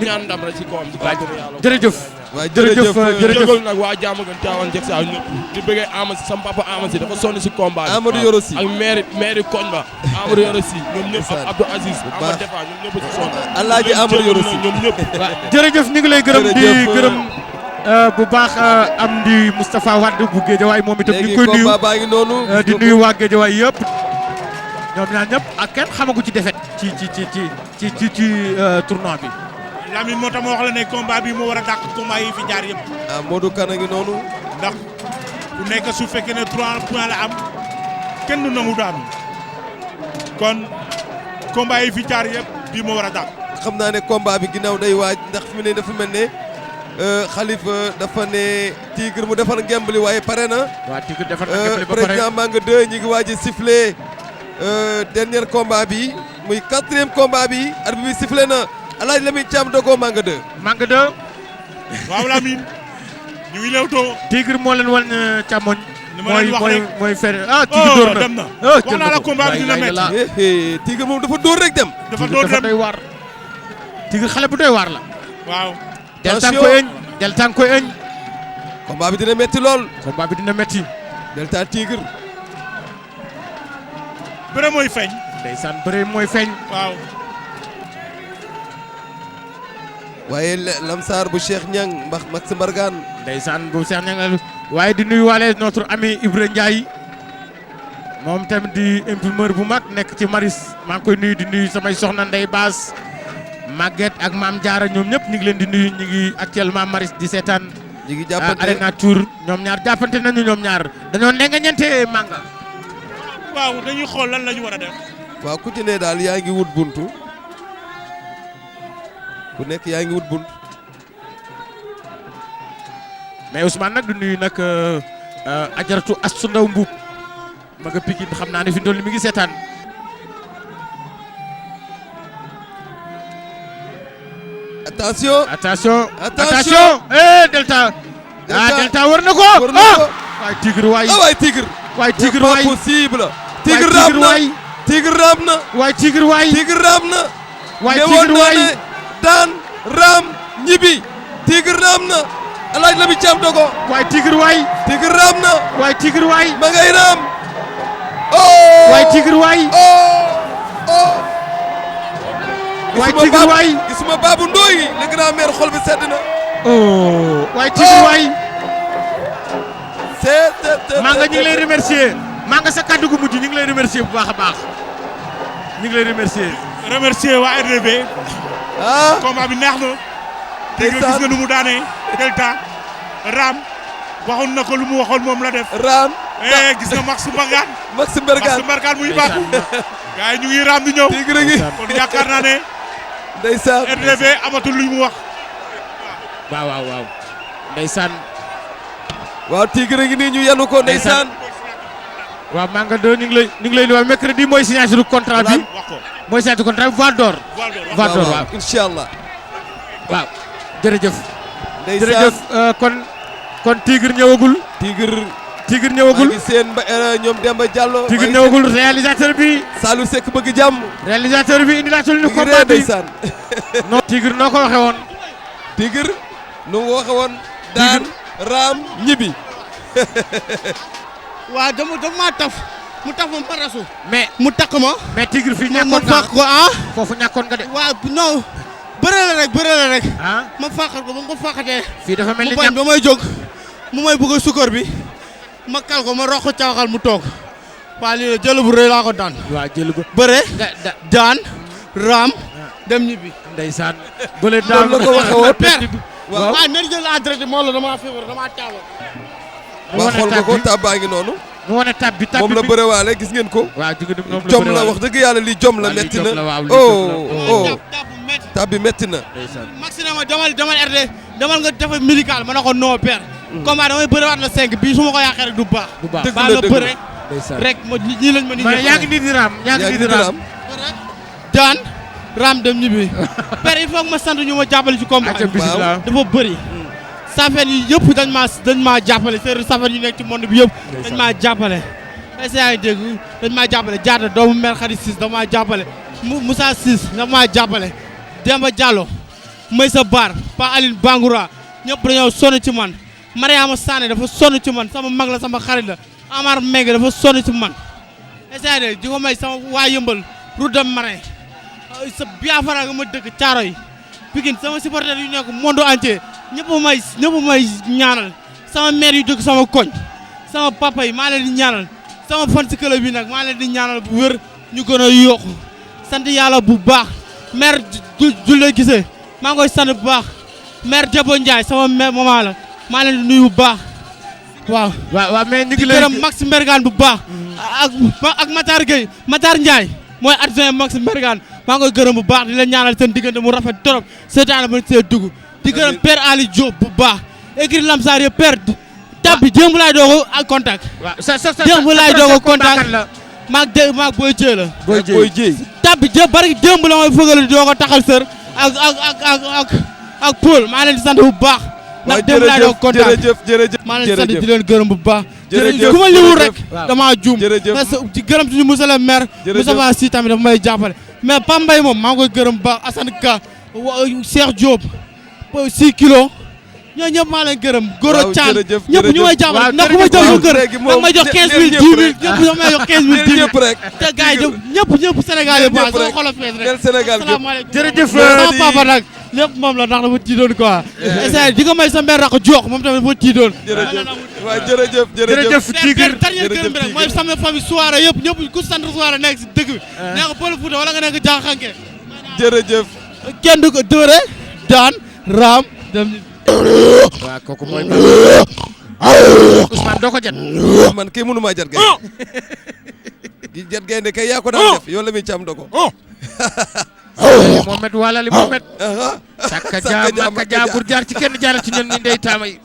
ñaan ndam rek ci kawam ci kàttanu yàlla. jërëjëf. waaw jërëjëf jërëjëf nag waa jàmm gën Tivaouane jeg saa ñëpp di bëggee Amadou sama papa Amadou dafa sonn si combat bi. Amadou Yoro Si ak maire koñ ba Amadou Yoro Si ñoom ñëpp ak Abdou Aziz Amadou Defa ñoom ñëpp si sonn. Alaaji Amadou Yoro Si ñoom ñëpp. jërëjëf ñu ngi lay gërëm di gërëm bu baax am di Moustapha Wade bu Guédiawaye moom itam ñu ngi koy nuyu baa ngi noonu di nuyu waa Guédiawaye yëpp ñoom ñaar ñëpp ak kenn xamagu ci défaite ci tournoi bi. Lamine moo tax ma wax la ne combat bi moo war a dàq combat yi fi jaar yëpp. ah Modou Kane a ngi noonu. ndax ku nekk su fekkee ne 3 points la am kenn du nangu daanu kon combat yi fi jaar yëpp bii moo war a dàq. xam naa ne combat bi ginnaaw day waaj ndax fi mu ne dafa mel ne Khalifa dafa ne Tigre mu defar ngemb li waaye pare na. waaw Tigre defar na ngemb li ba pare président Manga 2 ñi ngi waaj a sifflé dernier combat bi muy 4e combat bi arbitre bi sifflé na Alaaji Lamine Thiam Dogo Manga 2. Manga 2. waaw Lamine ñu ngi lewtoo. Tigre moo leen wan càmmoñ. li ma leen wax rek mooy fer Tigre door na dem na. ah wax naa la combat bi dina métti. Tigre moom dafa dóor rek dem. dafa dóor dafa dem doy waar. Tigre xale bu doy waar la. waaw. del tàng koy ëñ del tàng koy ëñ. combat bi dina métti lool. combat bi dina métti. Delta Tigre. bëre mooy feeñ. ndeysaan bëre mooy feeñ. waaw. waaye Lamsar bu Cheikh Niang mbax Max Mbargane. ndeysaan bu Cheikh Niang waaye di nuyu waale notre ami Ibra Ndiaye moom tamit di imprimeur bu mag nekk ci Maris maa ngi koy nuyu di nuyu samay soxna Ndey Baas Maguette ak Maam Diarra ñoom ñëpp ñu ngi leen di nuyu ñu ngi actuellement Maris di seetaan. ñu ngi jàppante Arena Tour ñoom ñaar jàppante nañu ñoom ñaar dañoo nengañante Manga. waaw dañuy xool lan la ñu war a def. waaw ku ci ne daal yaa ngi wut buntu ku nekk yaa ngi wut buntu. mais Ousmane nag du nuyu nag ajaratu Astu Ndaw Mbuub ma nga Pikine xam naa ne fi mu toll mi ngi seetaan. attention attention Delta. Delta war na ko. waay Tigre waay. waay Tigre. waay Tigre c'est waay pas possible. Tigre raam na Tigre raam na. waay Tigre waay. Tigre raam na. waay Tigre waay daan raam ñibbi. Tigre raam na. Alaaji Lamine Thiam Dogo. waay Tigre waay. Tigre raam na. waay Tigre waay. ma ngay raam. oh. waay Tigre waay. oh. waay Tigre waay. gisuma Babou Ndoye le grand maire xol bi sedd na. oh. waay Tigre waay. maa nga ñu ngi lay remercier. maa nga sa kàddu gu mujj ñu ngi lay remercier bu baax a baax. ñu ngi lay remercier. remercier waa RDV. combat bi neex na. Tigre gis nga nu mu daanee. Delta Ram waxoon na ko lu mu waxoon moom la def. Ram. gis nga Max Mbargane. Max Mbargane muy baax. gars yi ñu ngi Ram di ñëw. Tigre gi kon yaakaar naa ne. ndeysaan RDV amatul lu mu wax. waaw. ndeysaan. waaw Tigre ngi nii ñu yanu ko ndeysaan. waaw Manga 2 ñu ngi lay nuyuwaat mercredi mooy signature contrat bi. mooy signature contrat bi Val d'Or. waaw incha allah. waaw jërëjëf. ndeysaan jërëjëf kon Tigre ñëwagul. Tigre ñëwagul. maa ngi seen ñoom Demba Diallo. Tigre ñëwagul réalisateur bi. Salou Seck bëgg jàmm. réalisateur bi indi laa toll ni combat bi ndeysaan. non Tigre noo ko waxee woon. Tigre nu mu waxee woon. daan raam ñibbi. waaw dama maa taf mu taf ma ma rasu. mais mu takk ma. mais Tigre fii ma ñàkkoon fàq ko foofu ñàkkoon nga de. waaw non bëre la rek. ah ma fàqal ko ba mu ko fàqatee. fii dafa mel ni mu bañ ba may jóg mu may bëgg a sukkar bi ma kal ko ma rox ko caaxal mu toog waa lii la jël bu rëy laa ko daan. waaw jël bu bëre daan raam dem ñibbi. ndeysaan bële daan la ko waxee woon père. waaw waaw nañu jël en direct moo la damaa feebar damaa taawa. waa xool nga ko tab baa ngi noonu. mu wane tab bi moom la bërewaale gis ngeen ko. waaw jom la wax dëgg yàlla lii jom la metti na. tab bi metti na. maximum demal RD demal nga defa médical ma ne ko non père. combat damay bëriwaat la 5 bii su ma ko yàqee rek du baax. dëgg la dëgg la rek ma ñii lañ ma. mais yaa ngi nii di raam daan raam dem ñibbi. père il faut que ma sant ñu ma jàppale ci combat bi. dafa bëri. safeen yi yëpp dañ maa jàppale séeréer safeen yu nekk ci monde bi yëpp. dañ maa jàppale. est-ce que yaa ngi dégg dañ maa jàppale Diatta doomu mère Khady Ciss dafa maa jàppale. Moussa Ciss dafa maa jàppale. Demba Diallo Maysa Bar Pa Aline Bangoura ñëpp dañoo sonn ci man. Mariama Sané dafa sonn ci man sama mag la sama xarit la Amar Mbengue dafa sonn ci man. est-ce que yaa ngi dégg di ko may sama waa Yëmbal route de Marin sa Biafra nga ma dëkk Thiaroye Pikine sama supporter yu nekk monde entier ñëpp may ñaanal sama maire yu dëkk sama koñ sama papa yi maa leen di ñaanal sama fan si club bi nag maa leen di ñaanal bu wér ñu gën a yokku sant yàlla bu baax maire Julle Gisee maa ngi koy sant bu baax maire Debo Ndiaye sama maire maman la maa leen di nuyu bu baax waaw mais ñu ngi di gërëm Max Mbergane bu baax ak Matar Gueye Matar Ndiaye mooy adjoint Max Mbergane maa ngi koy gërëm bu baax di leen ñaanal seen diggante mu rafet trop seetaan ba see dugg di gërëm Père Ali Diop bu baax écrit Lamsar yëpp Père tab bi démb laay doog a contact. démb laay doog a contact maag Boy Dieye la. Boy Dieye tab bi démb la may fëgal di doog a taxal sër ak Paul maa leen di sant bu baax. waaw ndax dem naa doon kontaan jërëjëf maa leen di sant di leen gërëm bu baax. jërëjëf ku ma liwul rek damaa juum. jërëjëf di gërëm suñu monsieur le maire. Moussa Sy tamit dafa may jàppale. mais Pambay moom maa ngi koy gërëm bu baax Assane Ka Cheikh Diop 6 kilos. ñoo ñëpp maa leen gërëm Goro Thian ñëpp ñu may jàppale ndax ku ma jox yu kër nag may jox 15000 10 000 ñëpp ñoo may jox 15000 10 000 ñëpp rek te gars yi ñëpp Sénégal yi baax sama xol a fees rek Sénégal asalaamaaleykum jërëjëf sama papa nag lépp moom la ndax dafa tiitoon quoi essaye di nga may sa mère rak jox moom tamit dafa tiitoon waaw jërëjëf Tigre dernier gërëm bi rek mooy sama famille soirée yëpp ñëpp ku sant soirée nekk si dëkk bi nekk Pël Fuuta wala nga nekk Jaaxanke jërëjëf kenn du ko dóore daan raam dem waaw kooku mooy Ousmane doo ko jat man kay mënu maa jat gaynde gi jat gaynde kay yaa ko daan def yow la muy càmm dogo Mohamed walali Mohamed sakka jaa bur jaar ci kenn jaaral ci ñun ni ndey taamay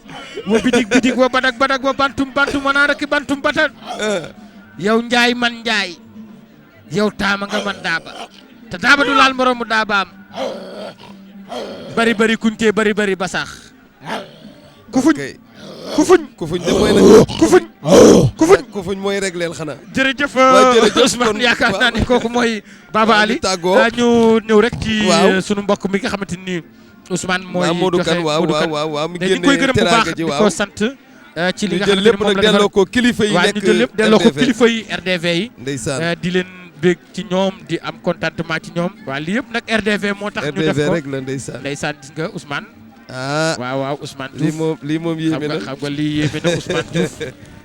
wo bidig wo badak wo bantum manara ki bantum batat yow njaay man njaay yow taama nga man daaba te daaba du laal moromu daabaam bari kunte bari basax kufuñ de mooy nag kufuñ mooy régleel xanaa jërëjëf Ousmane yaakaar naa ni kooku mooy Baba Ali ñu ñëw rek ci sunu mbokk mi nga xamante ni Ousmane mooy Modou Kane waaw mi génne koy gërëm bu baax di ko sant ci li nga xam ne moom la delloo ko kilifa yi nekk ñu jël lépp delloo ko kilifa yi RDV yi ndeysaan di leen bég ci ñoom di am contentement ci ñoom waaw lii yëpp nag RDV moo tax ñu def ko rek la ndeysaan gis nga Ousmane waaw Ousmane Diouf lii moom yéeme na xam nga lii yéeme na Ousmane Diouf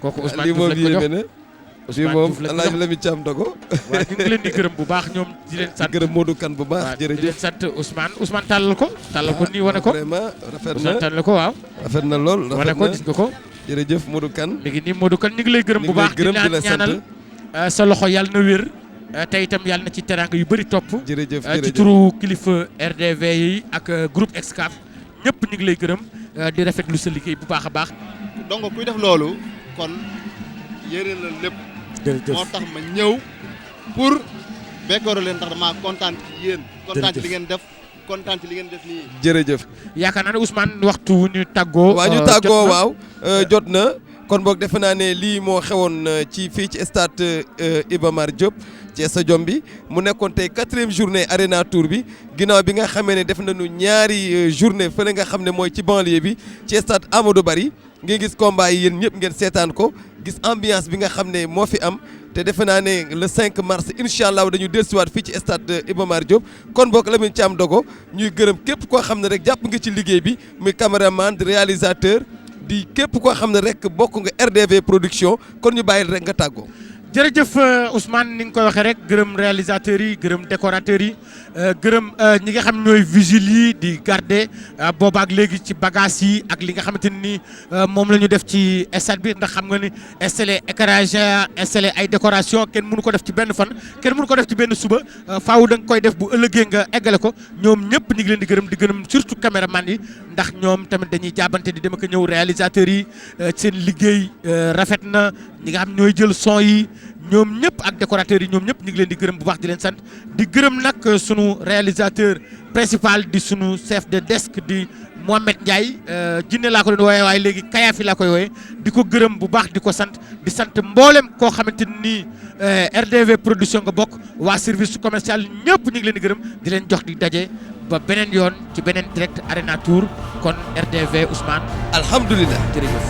kooku Ousmane Diouf lañ ko jox lii moom Alaaji Lamine Thiam Dogo waaw ñu ngi leen di gërëm bu baax ñoom di leen sant gërëm Modou Kane bu baax jërëjëf di leen sant Ousmane tàllal ko nii wane ko vraiment rafet na Ousmane tàllal ko waaw rafet na lool wane ko gis nga ko jërëjëf Modou Kane mi ngi nii Modou Kane ñu ngi lay gërëm bu baax di la ñaanal sa loxo yàlla na wér te itam yàlla na ci teraanga yu bëri topp jërëjëf ci turu kilifa RDV yi ak groupe Excaf ñëpp ñu ngi lay gërëm di rafetlu sa liggéey bu baax a baax donc kuy def loolu kon yéene la lépp moo tax ma ñëw pour bekkooro leen tax dama kontaan ci yéen kontaan ci li ngeen def kontaan ci li ngeen def nii jërëjëf yaakaar naa ne Ousmane waxtu wu ñu tàggoo waaw jot na kon boog defe naa ne lii moo xewoon ci fii ci stade Iba Mar Diop ci stadium bi mu nekkoon tey 4e journée Arena Tour bi ginnaaw bi nga xamee ne def nañu ñaari journée fële nga xam ne mooy ci banlieue bi ci stade Amadou Barry ngeen gis combat yi yéen ñëpp ngeen seetaan ko gis ambiance bi nga xam ne moo fi am te defe naa ne le 5 mars incha allah dañu dellusiwaat fii ci stade Iba Mar Diop kon boog Lamine Thiam Dogo ñuy gërëm képp koo xam ne rek jàpp nga ci liggéey bi muy caméraman di réalisateur di képp koo xam ne rek bokk nga RDV production kon ñu bàyyil rek nga tàggoo. jërëjëf Ousmane ni nga koy waxee rek gërëm réalisateurs yi gërëm décorateurs yi gërëm ñi nga xam ñooy vigiles yi di garder boobaak léegi ci bagages yi ak li nga xamante ni moom la ñu def ci stade bi ndax xam nga ni installé éclairage installé ay décoration kenn mënu ko def ci benn fan kenn mënu ko def ci benn suba faaw da nga koy def bu ëllëgee nga eggale ko ñoom ñëpp ñu ngi leen di gërëm surtout caméraman yi ndax ñoom tamit dañuy jaabante di dem ak ñëw réalisateurs yi seen liggéey rafet na ñi nga xam ñooy jël son yi ñoom ñëpp ak décorateurs yi ñoom ñëpp ñu ngi leen di gërëm bu baax di leen sant di gërëm nag sunu réalisateur principal di sunu chef de desk di Mohamed Ndiaye jinne laa ko doon wooyee waaye léegi Kayafi laa koy wooyee di ko gërëm bu baax di ko sant di sant mboolem koo xamante ni RDV production nga bokk waa service commercial ñëpp ñu ngi leen di gërëm di leen jox di daje ba beneen yoon ci beneen direct Arena Tour kon RDV Ousmane. alhamdulilah jërëjëf.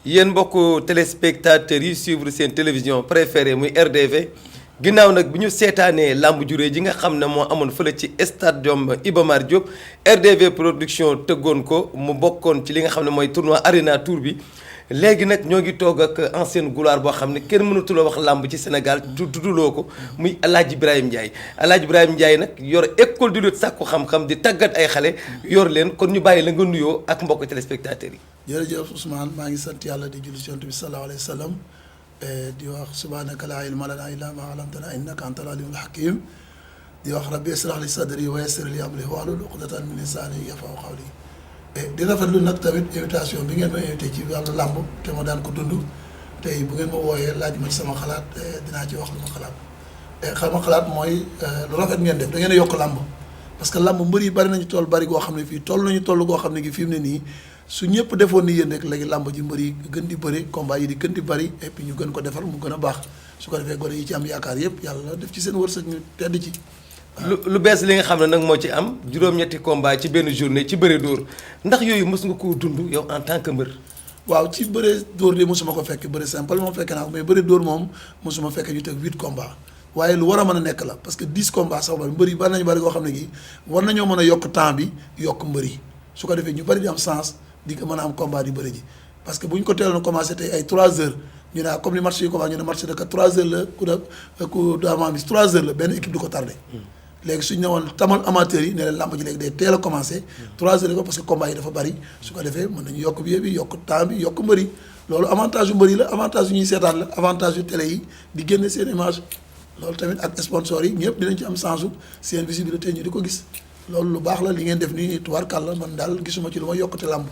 yéen mbokku téléspectateurs yi suivre seen télévision préférée muy RDV ginnaaw nag bi ñu seetaanee làmb juree ji nga xam ne moo amoon fële ci stadium Iba Mar Diop RDV production tëggoon ko mu bokkoon ci li nga xam ne mooy tournoi Arena Tour bi léegi nag ñoo ngi toog ak ancienne gloire boo xam ne kenn mënatula wax làmb ci Sénégal tudduloo ko muy El Hadj Ibrahima Ndiaye El Hadj Ibrahima Ndiaye nag yor école de lutte sàkku xam-xam di tàggat ay xale yor leen kon ñu bàyyi la nga nuyoo ak mbokk téléspectateurs yi. jërëjëf Ousmane maa ngi sant yàlla di julli ci Yonent bi sallallahu alayhi wa sallam di wax subhanaka laa ilma lanaa illaa maa allamtanaa innaka antal aliimul hakiim di wax rabbi ishrah li sadri wa yassir li amri wahlul uqdatan min lisaani yafqahu qawli di rafetlu nag tamit invitation bi ngeen ma invité ci wàllu làmb te ma daan ko dund tey bu ngeen ma wooyee laaj ma ci sama xalaat dinaa ci wax lu ma xalaat xalaat mooy lu rafet ngeen def da ngeen a yokk làmb parce que làmb mbër yi bari nañu toll bari goo xam ne fii toll nañu toll goo xam ne gi fi mu ne nii su ñëpp defoon ni yéen rek léegi làmb ji mbër yi gën di bëri combat yi di gën di bëri et puis ñu gën ko defar mu gën a baax su ko defee gone yi ci am yaakaar yëpp yàlla def ci seen wërsëg ñu tedd ci. lu bees li nga xam ne nag moo ci am juróom-ñetti combat ci benn journée ci bëre dóor ndax yooyu mës nga koo dund yow en tant que mbër. waaw ci bëre dóor de mosuma ko fekk bëre simple moom fekk naa ko mais bëre dóor moom mosuma fekk ñu teg 8 combats waaye lu war a mën a nekk la parce que 10 combats sax bari mbër yi bari nañu bari koo xam ne gi war nañoo mën a yokk temps bi yokk mbër yi su ko defee ñu bari di am sens di ko mën a am combat di bëri ji parce que bu ñu ko teeloon commencé tey ay 3 heures ñu ne comme li match yi commencé ñu ne match de 3 heures la coup d'avant bi 3 heures la benn équipe du ko tardé. léegi suñu ñëwoon tamal amateurs yi ne leen làmb ji léegi day teel a commencé 3 heures ko parce que combat yi dafa bari su ko defee mën nañu yokk billet bi yokk temps bi yokk mbër yi loolu avantage yu mbër yi la avantage yu ñuy seetaan la avantage yu télé yi di génne seen image loolu tamit ak sponsors yi ñëpp dinañ ci am chance seen visibilité ñu di ko gis loolu lu baax la li ngeen def nii tubaarkàlla man daal gisuma ci lu ma yokkute làmb.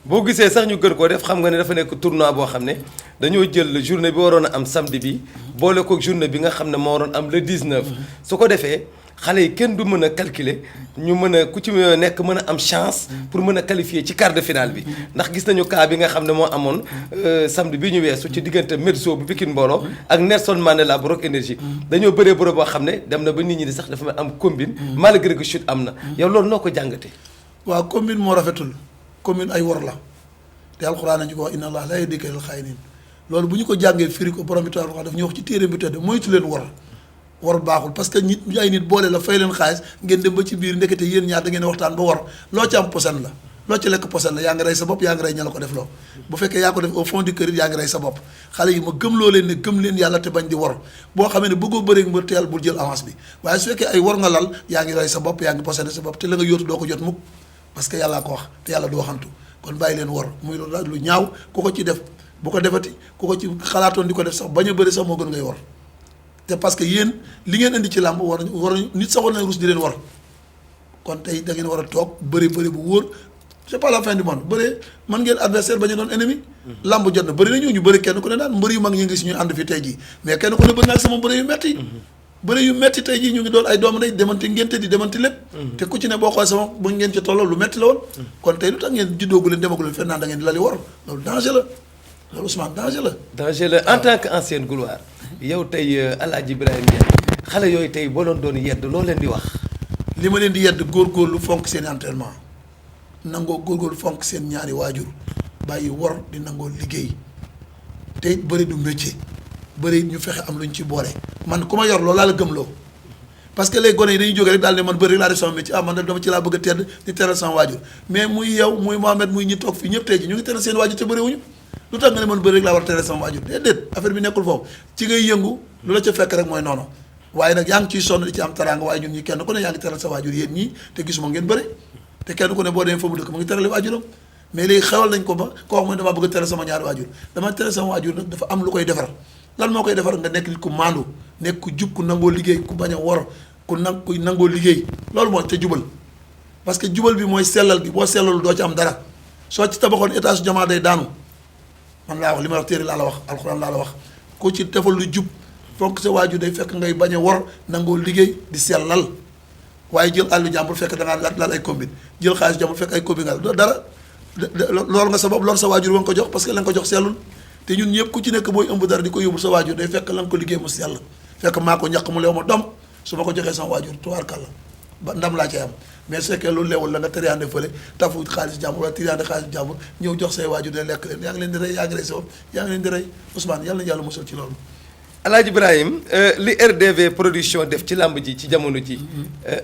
boo gisee sax ñu gën koo def xam nga ne dafa nekk tournoi boo xam ne dañoo jël journée bi waroon a am samedi bi boole ko journée bi nga xam ne moo waroon am le 19. su ko defee xale yi kenn du mën a calculer ñu mën a ku ci nekk mën a am chance pour mën a qualifier ci quart de finale bi ndax gis nañu cas bi nga xam ne moo amoon samedi bi ñu weesu ci diggante Medzo bu Pikine Mbolo ak Nelson Mandela bu Rock Énergie dañoo bëree bëree boo xam ne dem na ba nit ñi di sax dafa am combine malgré que chute am na yow loolu noo ko jàngatee. waaw combine moo rafetul combine ay wor la te alxuraan nañu ko wax inna allah la yahdi kaydal xaa'iniin loolu bu ñu ko jàngee firi ko borom bi taala wax daf ñu wax ci téere bi tëdd moytu leen wor baaxul parce que nit ay nit boole la fay leen xaalis ngeen dem ba ci biir ndekete yéen ñaar da ngeen waxtaan ba wor loo ci am posen la loo ci lekk posen la yaa ngi rey sa bopp yaa ngi rey ña la ko def loo bu fekkee yaa ko def au fond du cœur yaa ngi rey sa bopp xale yi ma gëm loo leen ne gëm leen yàlla te bañ di wor boo xamee ne bëggoo bëri mbër teel bul jël avance bi waaye su fekkee ay wor nga lal yaa ngi rey sa bopp yaa ngi posene sa bopp te la nga yóotu doo ko jot mukk parce que yàllaa ko wax te yàlla du waxantu kon bàyyi leen wor muy lu ñaaw ku ko ci def bu ko defati ku ko ci xalaatoon di ko def sax bañ a bëri sax moo gën ngay wor te parce que yéen li ngeen indi ci làmb war nit sax war na rus di leen war kon tey da ngeen war a toog bëri bu wóor c'est pas la fin du monde bëri man ngeen adversaire bañ a doon ennemi. làmb jot na bëri na ñu bëri kenn ku ne daan mbëri yu mag ñu ngi si ñuy ànd fi tey jii mais kenn ku ne bëri naa ak sama bëri yu metti bëri yu metti tey jii ñu ngi doon ay doomu day demanti ngénte di demanti lépp te ku ci ne boo xoolee sama bu ngeen ci tolloo lu metti la woon kon tey lu tax ngeen juddoogu leen demagu leen fenn naan da ngeen di lali war loolu danger la loolu Ousmane danger la. danger la en tant que ancienne gloire yow tey El Hadj Ibrahima Ndiaye xale yooyu tey boo doon yedd loo leen di wax. li ma leen di yedd góorgóorlu fonk seen entraînement nangoo góorgóorlu fonk seen ñaari waajur bàyyi wor di nangoo liggéey te it bëri du métier bëri ñu fexe am lu ñu ci boole man ku ma yor loolu laa la gëmloo parce que les gone yi dañuy jógee rek daal ne man bëri laa def sama métier man dama ci laa bëgg a tedd di teral sama waajur mais muy yow muy Mohamed muy ñi toog fii ñëpp tey ji ñu ngi teral seen waajur te bëriwuñu lu tax nga ne man bëri rek laa war a teral sama waajur déedéet affaire bi nekkul foofu ci ngay yëngu lu la ca fekk rek mooy noonu waaye nag yaa ngi ciy sonn di ci am teraanga waaye ñun ñi kenn ku ne yaa ngi teral sa waajur yéen ñii te gisuma ngeen bëri te kenn ku ne boo demee fa mu dëkk mu ngi terale waajuram mais léegi xewal nañ ko ba koo xam ne damaa bëgg a teral sama ñaari waajur dama teral sama waajur nag dafa am lu koy defar lan moo koy defar nga nekk nit ku maandu nekk ku jub ku nangoo liggéey ku bañ a wor ku nangoo liggéey loolu mooy te jubal parce que jubal bi mooy sellal gi boo sellalu doo ci am dara soo ci tabaxoon étage jamaa day daanu man laa wax li ma wax téere laa la wax alxuraan laa la wax ku ci defal lu jub fonk sa waajur day fekk ngay bañ a wor nangoo liggéey di sellal waaye jël àllu jàmbur fekk da ngaa laal ay combine jël xaalis jàmbur fekk ay combine nga dara loolu nga sa bopp loolu sa waajur wa nga ko jox parce que la nga ko jox sellul te ñun ñëpp ku ci nekk booy ëmb dara di ko yóbbul sa waajur day fekk la nga ko liggéey mu sell fekk maa ko ñàkk mu leew ma dom su ma ko joxee sama waajur tubaarkàlla ba ndam laa cay am mais su fekkee loolu leewul la nga tëriyaande fële tafu xaalis jàmbur wala tëriyaande xaalis jàmbur ñëw jox say waajur de lekk leen yaa ngi leen di rey yaa ngi rey sa bopp yaa ngi leen di rey Ousmane yàlla na yàlla musal ci loolu. Alaaji Ibrahim li RDV production def ci làmb ji ci jamono ji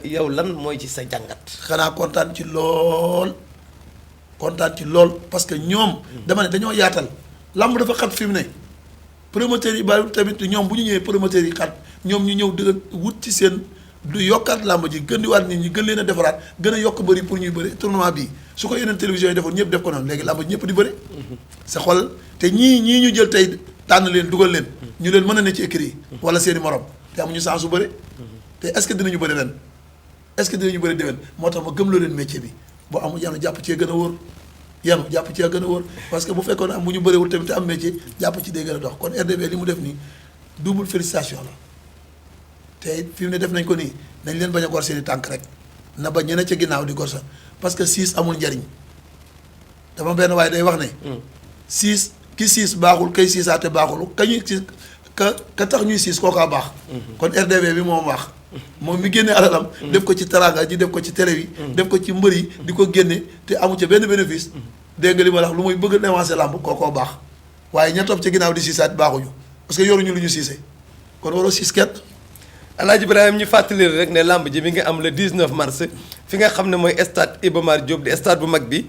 yow lan mooy ci sa jàngat. xanaa kontaan ci lool parce que ñoom dama ne dañoo yaatal làmb dafa xat fi mu ne promoteurs yi bari tamit ñoom bu ñu ñëwee promoteurs yi xat ñoom ñu ñëw dëgg wut ci seen du yokkaat làmb ji gën di waat nit ñi gën leen a defaraat gën a yokk bëri pour ñuy bëri tournoi bii su ko yeneen télévision yi defoon ñëpp def ko noonu léegi làmb ji ñëpp di bëri sa xol te ñii ñu jël tey tànn leen dugal leen ñu leen mën a ne ci écrit yi wala seeni morom te amuñu chance su bëri te est-ce que dinañu bëri ren est-ce que dinañu bëri déwén moo tax ma gëmloo leen métier bi boo amul yanu jàpp cee gën a wóor parce que bu fekkoon am bu ñu bëriwul tamit te am métier jàpp ci day gën a dox kon RDV li mu def nii double félicitation la te fi mu ne def nañ ko nii nañ leen bañ a gor seeni tànk rek na ba ñene ca ginnaaw di gor sa parce que siis amul njariñ dama benn waaye day wax ne siis ki siis baaxul kay siisaate baaxul kañuy siis ka tax ñuy siis kookaa baax kon RDV bi moom wax moom mi génne alalam def ko ci teraanga ji def ko ci télé yi def ko ci mbër yi di ko génne te amu ca benn bénéfice dégg nga li ma wax lu muy bëgg a avancer làmb kookoo baax waaye ña topp ci ginnaaw di siisaat baaxuñu parce que yoruñu lu ñu siise kon waroo siis ket Alaaji Ibrahima ñu fàttali rek ne làmb ji mi ngi am le 19 mars fi nga xam ne mooy stade Iba Mar Diop di stade bu mag bi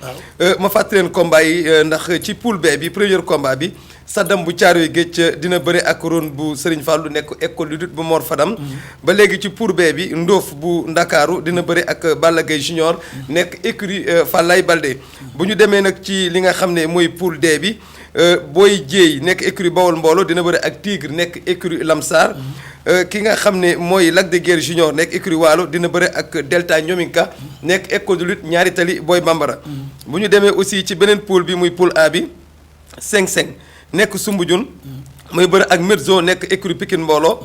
ma fàttali leen combat yi ndax ci poule B bi premier combat bi Sadam bu Caaroy Géej dina bëri ak Ron bu Serigne Fallou nekk école de lutte bu Mor Fadam ba léegi ci poule B bi Ndoof bu Ndakaaru dina bëri ak Balla Gaye Junior nekk écurie Fallay Baldé bu ñu demee nag ci li nga xam ne mooy poule D bi Boy Dieye nekk écurie Bawol Mbooloo dina bëri ak Tigre nekk écurie Lamsar ki nga xam ne mooy Lac de Guiers Junior nekk écurie Waalo dina bëri ak Delta Ñominka nekk école de lutte ñaari tali Boy Bambara bu ñu demee aussi ci beneen poule bi muy poule A bi 5-5 nekk Soumbédioune muy bëri ak Medzo nekk écurie Pikine Mbooloo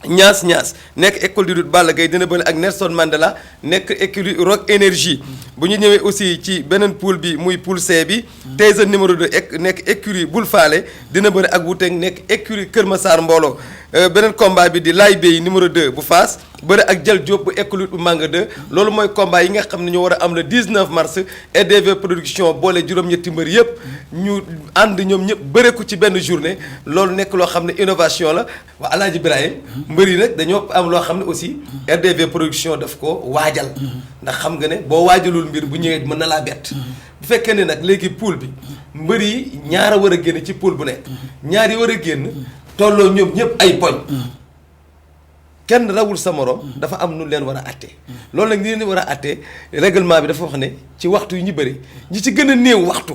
ñaas nekk école de lutte Balla Gaye dina bëri ak Nelson Mandela nekk écurie Rock Énergie bu ñu ñëwee aussi ci beneen poule bi muy poule C bi Tyson numéro 2 nekk écurie Bul Faale dina bëri ak Wuteng nekk écurie Kër Massar Mbooloo beneen combat bi di Laay Bey numéro 2 bu Fass bëri ak Jal Diop bu école bu Manga 2 loolu mooy combat yi nga xam ne ñu war a am le 19 mars RDV production boole juróom-ñetti mbër yëpp ñu ànd ñoom ñëpp bëre ko ci benn journée loolu nekk loo xam ne innovation la waa Alaaji Ibrahima mbër yi nag dañoo am loo xam ne aussi RDV production daf ko waajal ndax xam nga ne boo waajalul mbir bu ñëwee mën na laa bett bu fekkee ne nag léegi poule bi mbër yi ñaar a war a génn ci poule bu nekk ñaar yi war a génn tolloo ñoom ñëpp ay poñ kenn rawul sa morom dafa am nu leen war a attee loolu nag ni leen war a attee règlement bi dafa wax ne ci waxtu yu ñu bëri ñi ci gën a néew waxtu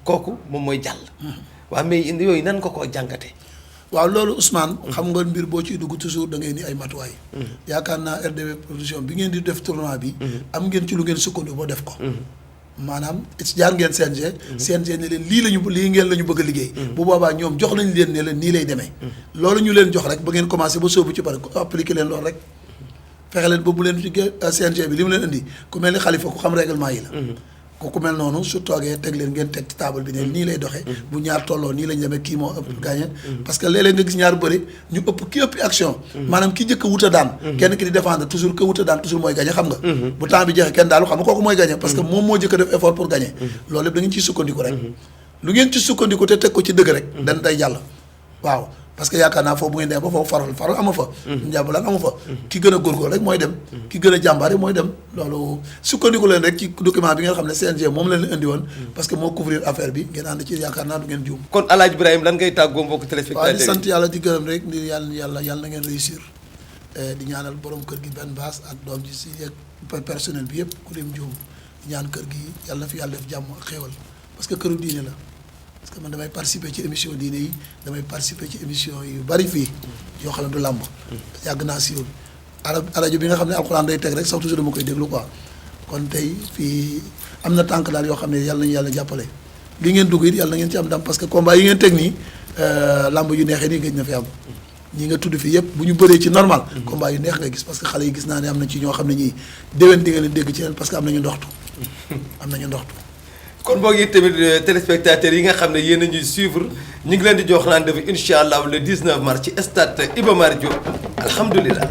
kooku moom mooy jàll waaw mais yooyu nan ko koo jàngate waaw loolu Ousmane xam nga mbir boo ciy dugg toujours da ngay ni ay matuwaay yaakaar naa RDV production bi ngeen di def tournoi bi am ngeen ci lu ngeen sukkandiku ba def ko maanaam jaar ngeen CNG ne leen lii ngeen la ñu bëgg a liggéey bu boobaa ñoom jox nañ leen ne leen nii lay demee loolu ñu leen jox rek ba ngeen commencé ba sóobu ci pare appliqué leen loolu rek fexe leen ba bu leen ci CNG bi li mu leen indi ku mel ni Xalifa ku xam règlement yi la ku mel noonu su toogee teg leen ngeen teg ci table bi ne nii lay doxee bu ñaar tolloo nii lañ demee kii moo ëpp gagné parce que léeg-léeg nga gis ñaar bëri ñu ëpp ki ëpp action maanaam ki njëkk a wut a daan kenn ki di défendre toujours que wut a daan toujours mooy gagné xam nga bu temps bi jeexee kenn daalu xam nga kooku mooy gagné parce que moom moo njëkk a def effort pour gagner loolu lépp da ngeen ciy sukkandiku rek lu ngeen ci sukkandiku te teg ko ci dëgg rek dan day jàll waaw parce que yaakaar naa foofu bu ngeen dem ba foofu faral amu fa njàmbalaan amu fa ki gën a góorgóorlu rek mooy dem ki gën a jàmbaare mooy dem loolu sukkandiku leen rek ci document bi ngeen xam ne CNG moom leen indi woon parce que moo couvrir affaire bi ngeen ànd ci yaakaar naa du ngeen juum kon Alaaji Ibrahima lan ngay tàggoo mbokk téléspectateurs waaw di sant yàlla di gërëm rek di yàlla na ngeen réussir di ñaanal borom kër gi benn baas ak doom ji si yeeg personnel bi yëpp ku lim juum ñaan kër gi yàlla na fi yàlla def jàmm ak xéewal parce que këru diine la parce que man damay participer ci émission diine yi damay participer ci émission yu bari fii yoo xam ne du làmb yàgg naa siiwul rajo bi nga xam ne alxuraan day teg rek sax toujours dama koy déglu quoi kon tey fii am na tànk daal yoo xam ne yàlla nañu yàlla jàppale li ngeen dugg it yàlla na ngeen ci am ndam parce que combat yi ngeen teg nii làmb yu neexee nii gëj na fi am ñi nga tudd fi yëpp bu ñu bëree ci normal combat yu neex nga gis parce que xale yi gis naa ne am na ci ñoo xam ne ñii déwén di nga leen dégg ci leen parce que am nañu ndoxtu kon boog yi tamit téléspectateurs yi nga xam ne yéen a ñuy suivre ñu ngi leen di jox rendez-vous incha allah le 19 mars ci stade Iba Mar Diop alhamdulilah.